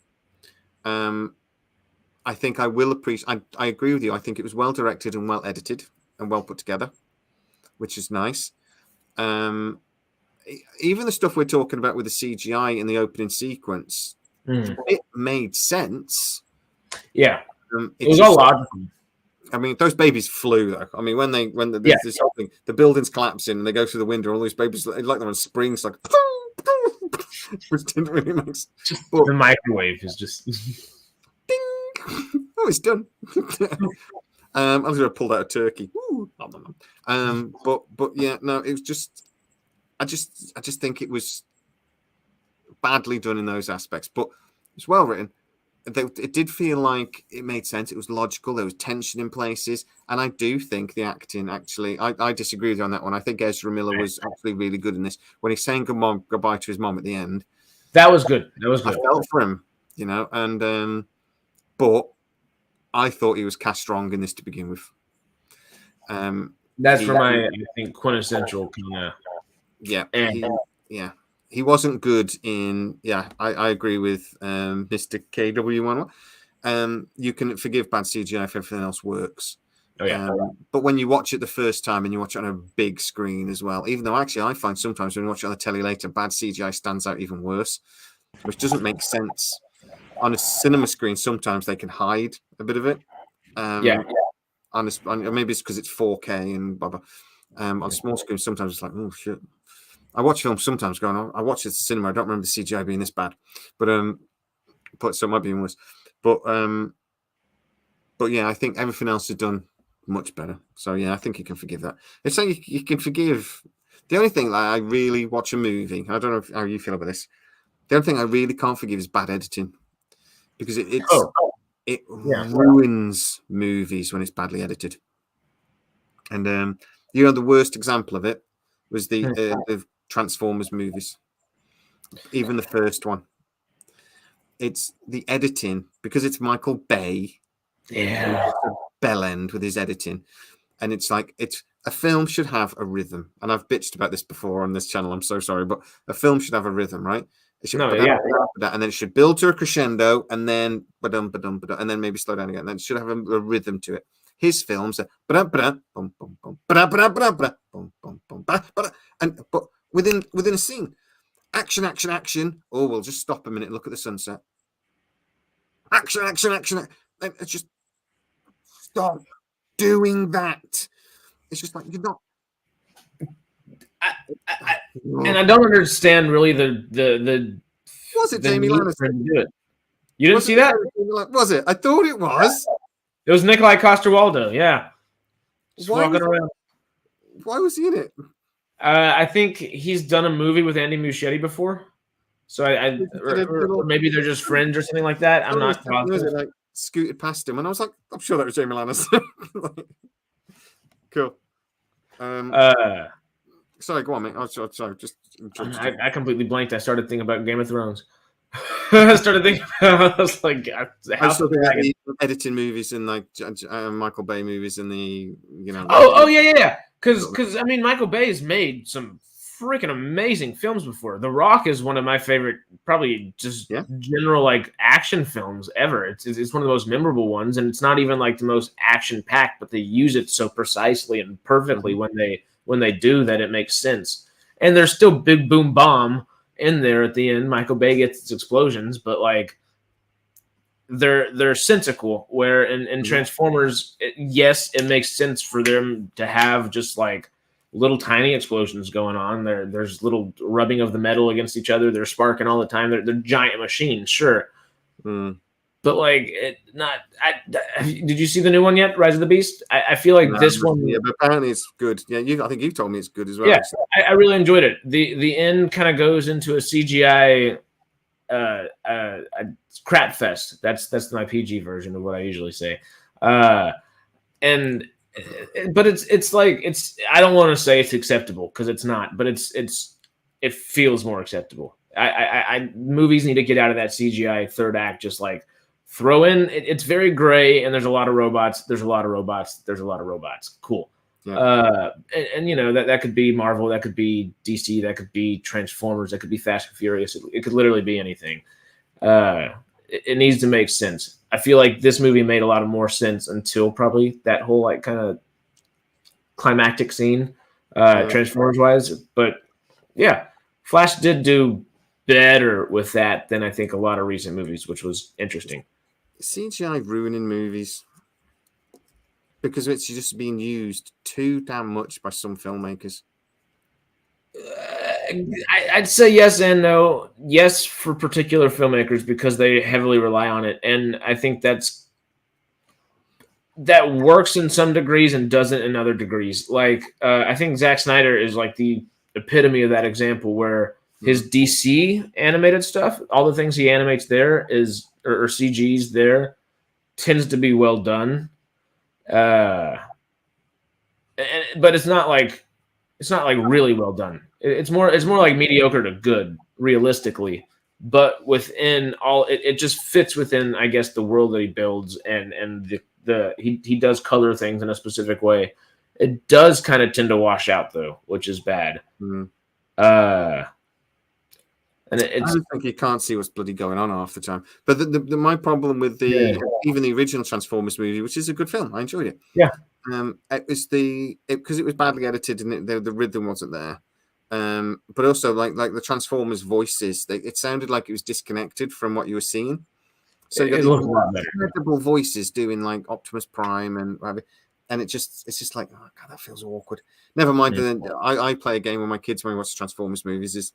I think I will appreciate. I agree with you. I think it was well directed and well edited and well put together, which is nice. Even the stuff we're talking about with the CGI in the opening sequence, it made sense. Yeah, it was all logical. I mean, those babies flew though. I mean, when this whole thing, the building's collapsing and they go through the window, all these babies like they're on springs, like which didn't really make sense. But the microwave is just ding. Oh, it's done. I was going to pull out a turkey. But yeah, no, it was just. I just think it was badly done in those aspects, but it's well written. It did feel like it made sense. It was logical. There was tension in places. And I do think the acting actually, I disagree with you on that one. I think Ezra Miller was actually really good in this. When he's saying goodbye to his mom at the end. That was good. That was good. I felt for him, and but I thought he was cast strong in this to begin with. That's for my, I think, quintessential kind of. Yeah. He wasn't good in. Yeah, I agree with Mr. KW1. You can forgive bad CGI if everything else works. Oh yeah. But when you watch it the first time and you watch it on a big screen as well, even though actually I find sometimes when you watch it on the telly later, bad CGI stands out even worse, which doesn't make sense. On a cinema screen, sometimes they can hide a bit of it. Maybe it's because it's 4K and blah blah. On small screen, sometimes it's like, oh shit. I watch films sometimes going on. I watch it at the cinema. I don't remember the CGI being this bad, but so it might be even worse. But yeah, I think everything else is done much better. So yeah, I think you can forgive that. It's like you can forgive. The only thing I really watch a movie. I don't know how you feel about this. The only thing I really can't forgive is bad editing, because it ruins movies when it's badly edited. And the worst example of it was the Transformers movies, even the first one. It's the editing, because it's Michael Bay. Yeah, bell end with his editing, and it's like a film should have a rhythm. And I've bitched about this before on this channel. I'm so sorry, but a film should have a rhythm, right? It should, and then it should build to a crescendo, and then and then maybe slow down again. And then it should have a rhythm to it. His films are but within a scene, action. Oh, we'll just stop a minute and look at the sunset. Action. It's just stop doing that. It's just like you're not. And I don't understand really the. Was it Jamie Lannister? You didn't see that? Was it? I thought it was. It was Nikolai Coster-Waldau. Yeah. Walking around. Why was he in it? I think he's done a movie with Andy Muschietti before, so or maybe they're just friends or something like that. I'm not positive. Like scooted past him, and I was like, I'm sure that was Jamie Lannister. Cool. Sorry, go on, mate. Sorry, just. I completely blanked. I started thinking about Game of Thrones. I started thinking. I was like, I still think that editing movies and like Michael Bay movies and the Oh yeah. Because I mean, Michael Bay's made some freaking amazing films before. The Rock is one of my favorite, probably just general like action films ever. It's one of the most memorable ones, and it's not even like the most action packed, but they use it so precisely and perfectly when they do that it makes sense. And there's still big boom bomb in there at the end. Michael Bay gets its explosions, but like they're sensical. Where in Transformers, yes, it makes sense for them to have just like little tiny explosions going on. There's little rubbing of the metal against each other. They're sparking all the time. They're giant machines, sure. But like did you see the new one yet? Rise of the Beast? I feel like this one. Yeah, but apparently it's good. Yeah, I think you told me it's good as well. Yeah, I really enjoyed it. The end kind of goes into a CGI crap fest. That's my PG version of what I usually say. And But it's like I don't want to say it's acceptable because it's not, but it feels more acceptable. Movies need to get out of that CGI third act, just like throw in. It's very gray, and there's a lot of robots. There's a lot of robots. There's a lot of robots. Cool. Yeah. And you know that could be Marvel, that could be DC, that could be Transformers, that could be Fast and Furious. It could literally be anything. It needs to make sense. I feel like this movie made a lot of more sense until probably that whole like kind of climactic scene, Transformers wise. But yeah, Flash did do better with that than I think a lot of recent movies, which was interesting. CGI ruining movies because it's just being used too damn much by some filmmakers. I'd say yes and no. Yes, for particular filmmakers because they heavily rely on it, and I think that works in some degrees and doesn't in other degrees. Like I think Zack Snyder is like the epitome of that example, where his DC animated stuff, all the things he animates there or CGs there, tends to be well done. But it's not like really well done. It's more like mediocre to good, realistically. But within all, it just fits within, I guess, the world that he builds, and he does color things in a specific way. It does kind of tend to wash out though, which is bad. Mm-hmm. And I think you can't see what's bloody going on half the time. But my problem with even the original Transformers movie, which is a good film, I enjoyed it. Yeah. It was because it was badly edited and the rhythm wasn't there. But also like the Transformers voices, it sounded like it was disconnected from what you were seeing. So you got these incredible voices doing like Optimus Prime and whatever. And it's just like, oh God, that feels awkward. Never mind. Yeah. Then I play a game with my kids when we watch Transformers movies. Is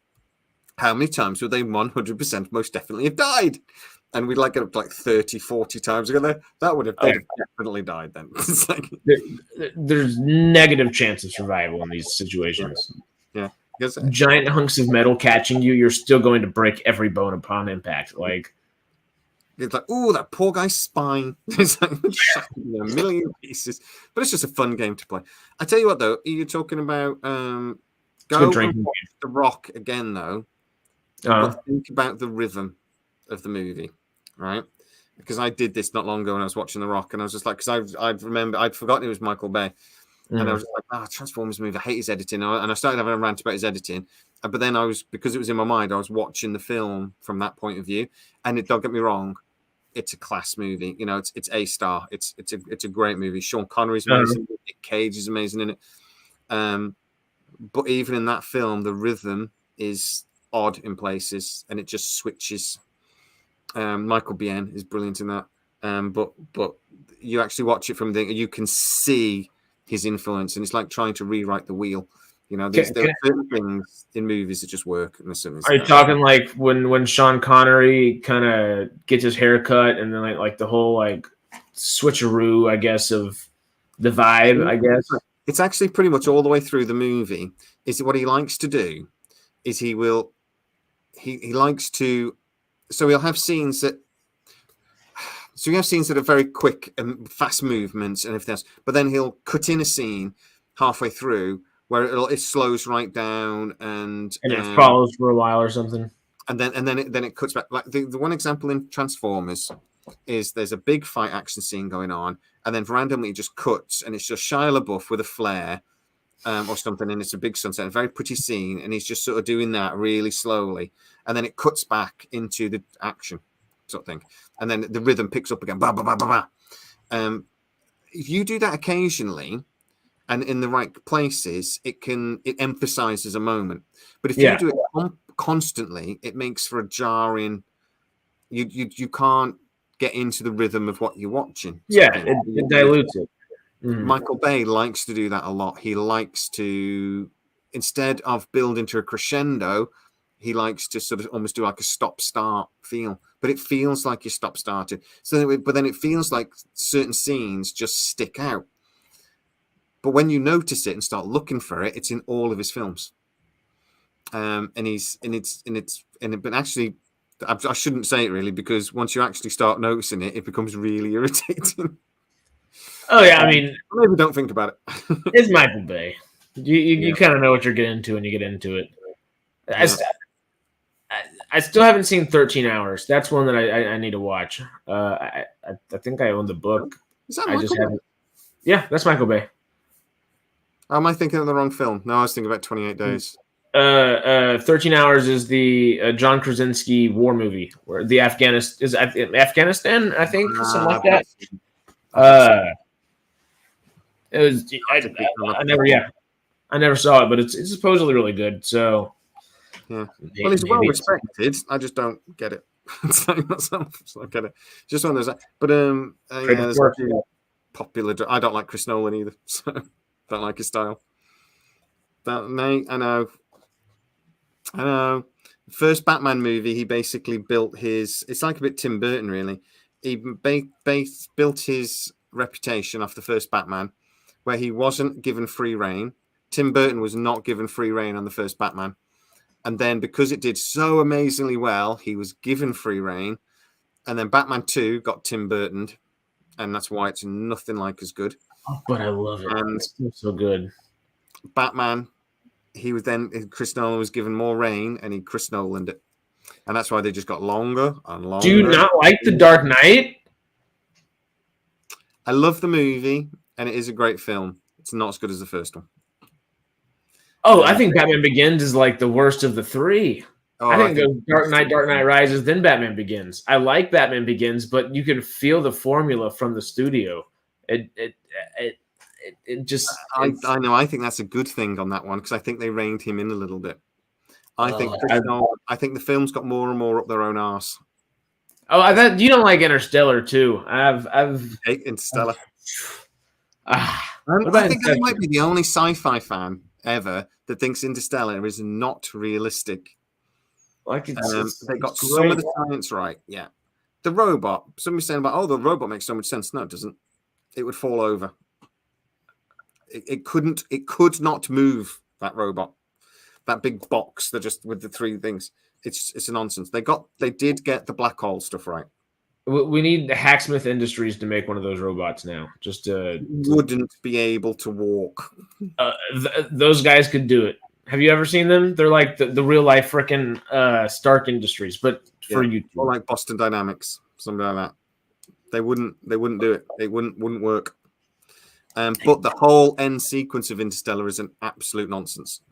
how many times would they 100% most definitely have died? And we'd like get up to like 30, 40 times ago. That would have definitely died then. It's like, there's negative chance of survival in these situations. Yeah. Giant hunks of metal catching you, you're still going to break every bone upon impact. Like, it's like, oh, that poor guy's spine. It's like a million pieces. But it's just a fun game to play. I tell you what, though, you're talking about go and watch The Rock again, though. But think about the rhythm of the movie, right? Because I did this not long ago when I was watching The Rock, and I was just like, because I'd forgotten it was Michael Bay. And I was like, Transformers movie, I hate his editing. And I started having a rant about his editing. But then because it was in my mind, I was watching the film from that point of view. And don't get me wrong, it's a class movie. You know, it's A-star. It's a great movie. Sean Connery's amazing. Nick Cage is amazing in it. But even in that film, the rhythm is odd in places, and it just switches. Michael Biehn is brilliant in that. But you actually watch it from you can see his influence, and it's like trying to rewrite the wheel. You know, there are certain things in movies that just work. Are you talking like when Sean Connery kind of gets his hair cut, and then like the whole like switcheroo, I guess, of the vibe? I guess it's actually pretty much all the way through the movie. Is what he likes to do is he likes to. So we'll have scenes that. So you have scenes that are very quick and fast movements and everything else, but then he'll cut in a scene halfway through where it slows right down and it follows for a while or something, and then it cuts back. Like the one example in Transformers is there's a big fight action scene going on, and then randomly it just cuts, and it's just Shia LaBeouf with a flare or something, and it's a big sunset, a very pretty scene, and he's just sort of doing that really slowly, and then it cuts back into the action sort of thing, and then the rhythm picks up again. Bah, bah, bah, bah, bah. If you do that occasionally and in the right places, it emphasizes a moment. But if you do it constantly, it makes for a jarring. You can't get into the rhythm of what you're watching. It dilutes it. Mm-hmm. Michael Bay likes to do that a lot. He likes to, instead of build into a crescendo, he likes to sort of almost do like a stop-start feel, but it feels like you stop-started. But then it feels like certain scenes just stick out. But when you notice it and start looking for it, it's in all of his films. But actually, I shouldn't say it really, because once you actually start noticing it, it becomes really irritating. Oh yeah, I mean, maybe don't think about it. It's Michael Bay. You kind of know what you're getting into when you get into it. Yeah. I still haven't seen 13 Hours. That's one that I need to watch. I think I own the book. Is that Michael Bay? Yeah, that's Michael Bay. Am I thinking of the wrong film? No, I was thinking about 28 Days. 13 Hours is the John Krasinski war movie where the Afghanistan, I think, something like that. It was. I never saw it, but it's supposedly really good. So, yeah. Well, he's well respected. I just don't get it. I don't get it. Just one of those. But there's popular. I don't like Chris Nolan either. So don't like his style. Mate, I know. First Batman movie, he basically built his. It's like a bit Tim Burton, really. He built his reputation off the first Batman, where he wasn't given free reign. Tim Burton was not given free reign on the first Batman. And then because it did so amazingly well, he was given free reign. And then Batman 2 got Tim Burtoned. And that's why it's nothing like as good. Oh, but I love it. And it's so good. Batman, Chris Nolan was given more reign and he Chris Nolaned it. And that's why they just got longer and longer. Do you not like The Dark Knight? I love the movie and it is a great film. It's not as good as the first one. Oh, I think Batman Begins is like the worst of the three. Oh, I think it goes Dark Knight Rises, then Batman Begins. I like Batman Begins, but you can feel the formula from the studio. It just. I know. I think that's a good thing on that one because I think they reined him in a little bit. I think the film's got more and more up their own arse. Oh, I thought you don't like Interstellar too. I hate Interstellar. I think I might be the only sci-fi fan ever that thinks Interstellar is not realistic. Like they got some of the science right. Yeah, the robot. Somebody's saying about the robot makes so much sense. No, it doesn't. It would fall over. It couldn't. It could not move that robot. That big box. They're just with the three things. It's a nonsense. They did get the black hole stuff right. We need the Hacksmith Industries to make one of those robots now. Wouldn't be able to walk. Those guys could do it. Have you ever seen them? They're like the real life freaking Stark Industries, but for you, or like Boston Dynamics, something like that. They wouldn't do it. It wouldn't work. But the whole end sequence of Interstellar is an absolute nonsense.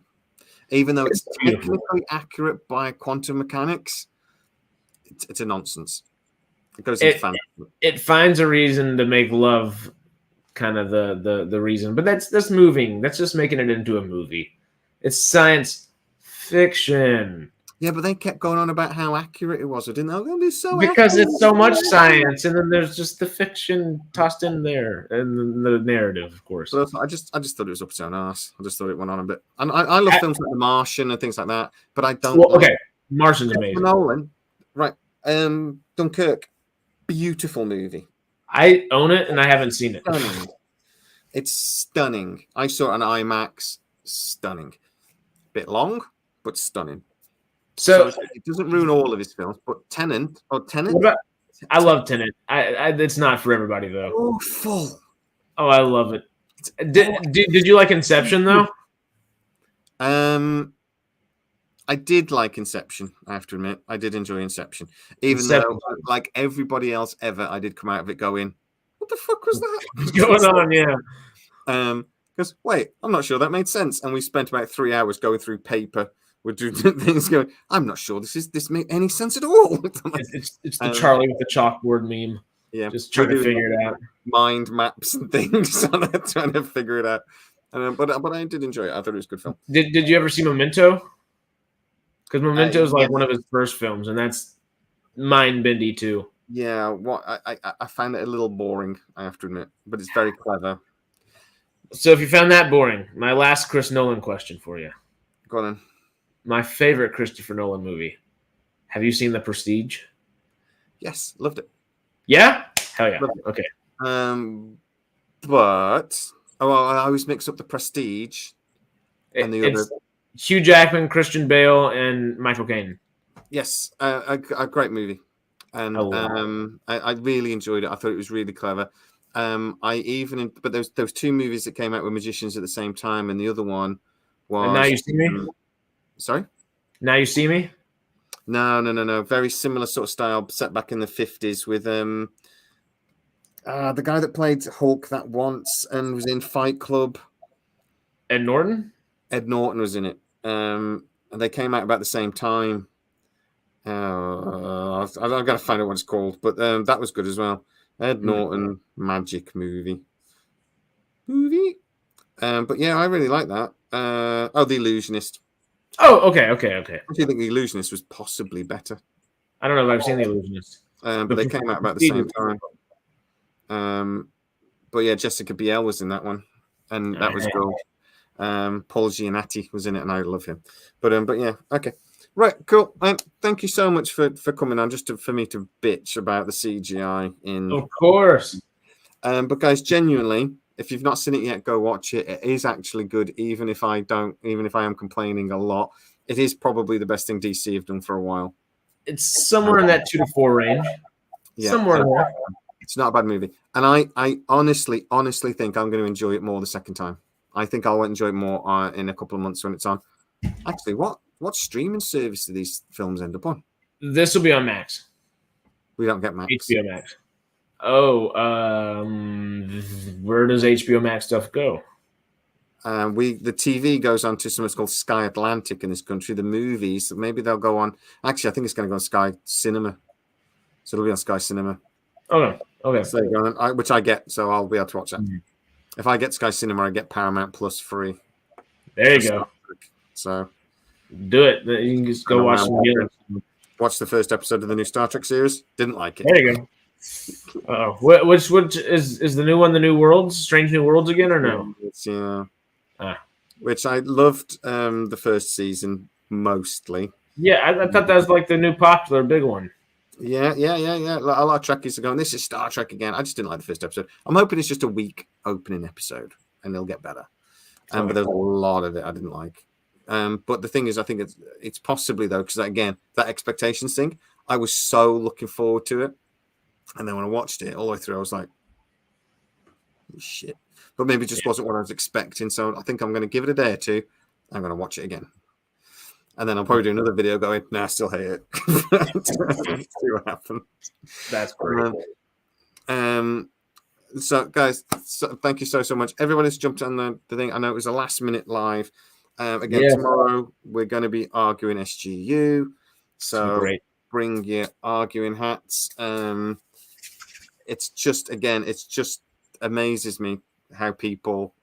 Even though it's technically accurate by quantum mechanics, it's a nonsense. It goes into fantasy. It finds a reason to make love kind of the reason. But that's moving. That's just making it into a movie. It's science fiction. Yeah, but they kept going on about how accurate it was. I didn't know it's so because accurate. It's so much science, and then there's just the fiction tossed in there, and the narrative, of course. But I just thought it was up its own ass. I just thought it went on a bit. And I love films like The Martian and things like that, but I don't. Well, okay, Martian's amazing. Nolan, right? Dunkirk, beautiful movie. I own it, and I haven't seen it. Stunning. It's stunning. I saw it on IMAX. Stunning. Bit long, but stunning. So it doesn't ruin all of his films, but Tenet. I love Tenet. It's not for everybody though. Awful. Oh, I love it. Did you like Inception though? I did like Inception. I have to admit, I did enjoy Inception, though, like everybody else ever, I did come out of it going, "What the fuck was that? What's going on?" Yeah. Because wait, I'm not sure that made sense, and we spent about 3 hours going through paper. We're doing things going, I'm not sure this made any sense at all. It's the Charlie with the chalkboard meme. Yeah, just trying to figure it out. Mind maps and things, trying to figure it out. But I did enjoy it. I thought it was a good film. Did you ever see Memento? Because Memento is like one of his first films, and that's mind bendy too. Yeah, I found it a little boring. I have to admit, but it's very clever. So if you found that boring, my last Chris Nolan question for you. Go on then. My favorite Christopher Nolan movie. Have you seen The Prestige? Yes, loved it. Yeah? Hell yeah. Okay. But I always mix up The Prestige and the other. Hugh Jackman, Christian Bale, and Michael Caine. Yes, a great movie, and I really enjoyed it. I thought it was really clever. But there was 2 movies that came out with magicians at the same time, and the other one was. And Now You See Me. Sorry. Now You See Me. No. Very similar sort of style, set back in the 50s with the guy that played Hulk that once and was in Fight Club. Ed Norton. Ed Norton was in it. And they came out about the same time. I've got to find out what it's called, but that was good as well. Ed Norton magic movie. But yeah, I really like that. The Illusionist. Oh, okay. I do think The Illusionist was possibly better. I don't know if I've seen The Illusionist. But they came out about the same time. But yeah, Jessica Biel was in that one, and that was cool. Paul Giamatti was in it, and I love him. But yeah, okay. Right, cool. Thank you so much for coming on, for me to bitch about the CGI in. Of course. But guys, genuinely, if you've not seen it yet, go watch it. It is actually good, even if I am complaining a lot. It is probably the best thing DC have done for a while. It's somewhere in that 2 to 4 range. Yeah, somewhere in there. It's not a bad movie, and I honestly think I'm going to enjoy it more the second time. I think I'll enjoy it more in a couple of months when it's on. Actually, what streaming service do these films end up on? This will be on Max. We don't get Max. HBO Max. Oh, where does HBO Max stuff go? The TV goes on to something called Sky Atlantic in this country. The movies, maybe they'll go on. Actually, I think it's going to go on Sky Cinema. So it'll be on Sky Cinema. Okay. So there you go. Which I get, so I'll be able to watch that. Mm-hmm. If I get Sky Cinema, I get Paramount Plus free. There you go. So do it. You can just go watch some together. Watch the first episode of the new Star Trek series. Didn't like it. There you go. Which is the new one? The New Worlds, Strange New Worlds again, or no? Which I loved the first season mostly. Yeah, I thought that was like the new popular big one. Yeah. A lot of Trekkies are going, this is Star Trek again. I just didn't like the first episode. I'm hoping it's just a weak opening episode and they'll get better. But there's a lot of it I didn't like. But the thing is, I think it's possibly, though, because, again, that expectations thing, I was so looking forward to it. And then when I watched it all the way through, I was like, shit. But maybe it just wasn't what I was expecting. So I think I'm going to give it a day or two. I'm going to watch it again. And then I'll probably do another video going, nah, I still hate it. See what happens. That's great. So, guys, thank you so much. Everybody's jumped on the thing. I know it was a last-minute live. Tomorrow we're going to be arguing SGU. So bring your arguing hats. It's just amazes me how people.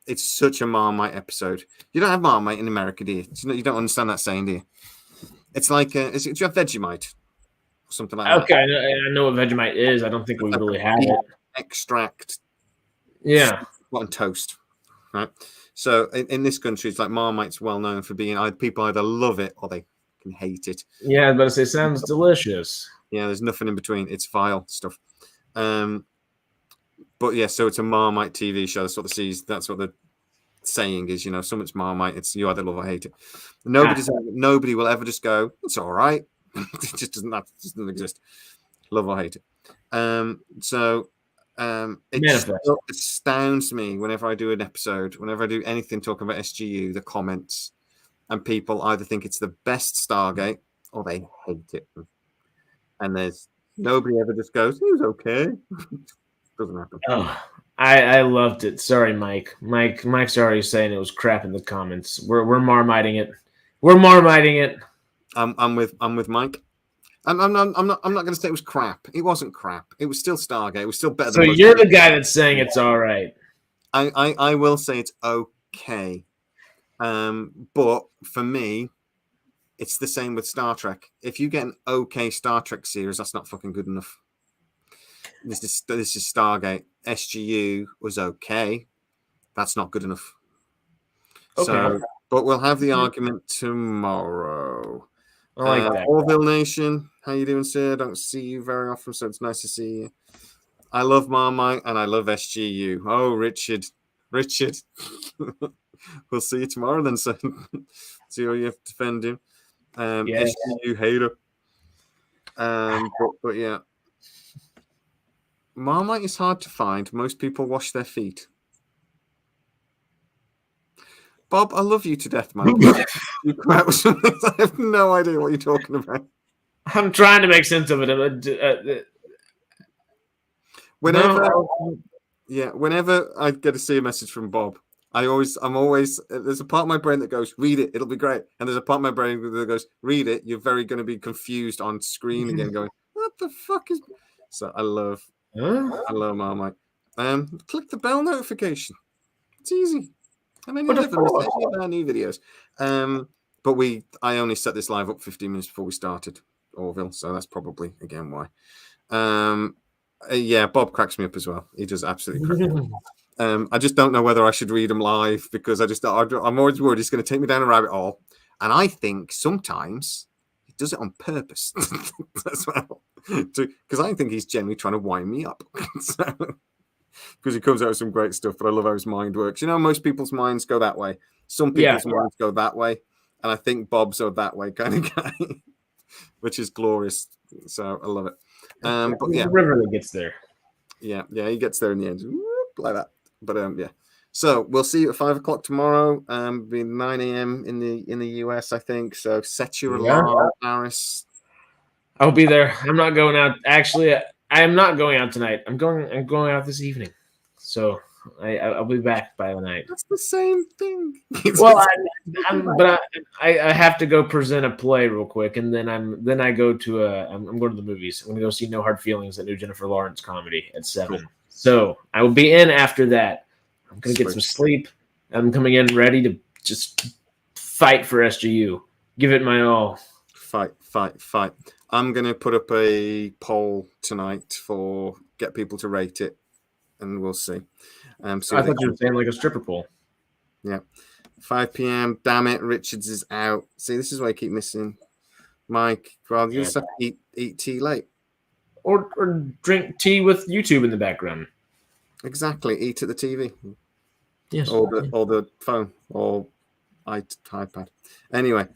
It's such a Marmite episode. You don't have Marmite in America, do you? You don't understand that saying, do you? It's like, do you have Vegemite or something like that? Okay, I know what Vegemite is. I don't think we really have it. Extract. Yeah. On toast, right? So in this country, it's like Marmite's well known for being people either love it or they can hate it. Yeah, but it sounds delicious. Yeah, there's nothing in between. It's vile stuff. But yeah, so it's a Marmite TV show. That's what the saying is. Something's Marmite. It's you either love or hate it. Nobody will ever just go, it's all right. It just doesn't exist. Love or hate it. It astounds me whenever I do an episode, whenever I do anything talking about SGU, the comments, and people either think it's the best Stargate or they hate it. And there's nobody ever just goes, it was okay. Doesn't happen. Oh, I loved it. Sorry, Mike. Mike's already saying it was crap in the comments. We're marmiting it. We're marmiting it. I'm with Mike. I'm not going to say it was crap. It wasn't crap. It was still Stargate. It was still better. So you're the guy that's saying it's all right. I will say it's okay. But for me, it's the same with Star Trek. If you get an okay Star Trek series, that's not fucking good enough. This is Stargate. SGU was okay. That's not good enough. Okay. So, but we'll have the argument tomorrow. I like that. Orville Nation, how you doing, sir? I don't see you very often, so it's nice to see you. I love Marmite and I love SGU. Oh, Richard. We'll see you tomorrow then, sir. See how you have to defend him. SGU hater. But yeah. Marmite is hard to find. Most people wash their feet. Bob, I love you to death, man. You come out with something. I have no idea what you're talking about. I'm trying to make sense of it. Whenever I get to see a message from Bob, I'm always there's a part of my brain that goes, read it, it'll be great. And there's a part of my brain that goes, read it, you're very going to be confused on screen again, going, what the fuck is. So I love Marmite. Click the bell notification. It's easy. And then you'll never miss any of our new videos. But I only set this live up 15 minutes before we started Orville, so that's probably again why. Bob cracks me up as well. He does absolutely crack me up. I just don't know whether I should read him live because I'm always worried he's going to take me down a rabbit hole. And I think sometimes he does it on purpose as well. Because I think he's generally trying to wind me up. Because he comes out with some great stuff, but I love how his mind works. You know, most people's minds go that way. Some people's minds go that way. And I think Bob's a that way kind of guy, which is glorious. So I love it. But yeah, River gets there. Yeah, he gets there in the end, like that. But yeah. So we'll see you at 5 o'clock tomorrow. Be 9 a.m. in the US, I think. So set your alarm, Paris. I'll be there. I'm not going out. Actually, I am not going out tonight. I'm going out this evening. So I'll be back by the night. That's the same thing. Well, I have to go present a play real quick, and then I'm going to the movies. I'm going to go see No Hard Feelings, that new Jennifer Lawrence comedy at 7. Cool. So I will be in after that. I'm going to get some sleep. I'm coming in ready to just fight for SGU. Give it my all. Fight. I'm going to put up a poll tonight for get people to rate it, and we'll see. I thought you were saying like a stripper poll. Yeah. 5 p.m. Damn it, Richards is out. See, this is why I keep missing Mike. Well, you just have to eat tea late. Or drink tea with YouTube in the background. Exactly. Eat at the TV. Yes. Or the phone or iPad. Anyway,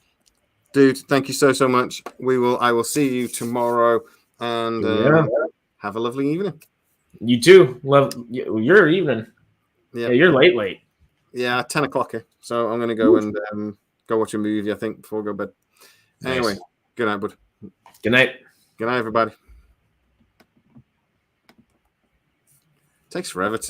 dude, thank you so much. I will see you tomorrow, and have a lovely evening. You too. Love your evening. Yeah, you're late. Yeah, 10 o'clock here. So I'm going to go and go watch a movie, I think, before I go to bed. Anyway, Good night, bud. Good night. Good night, everybody. Takes forever to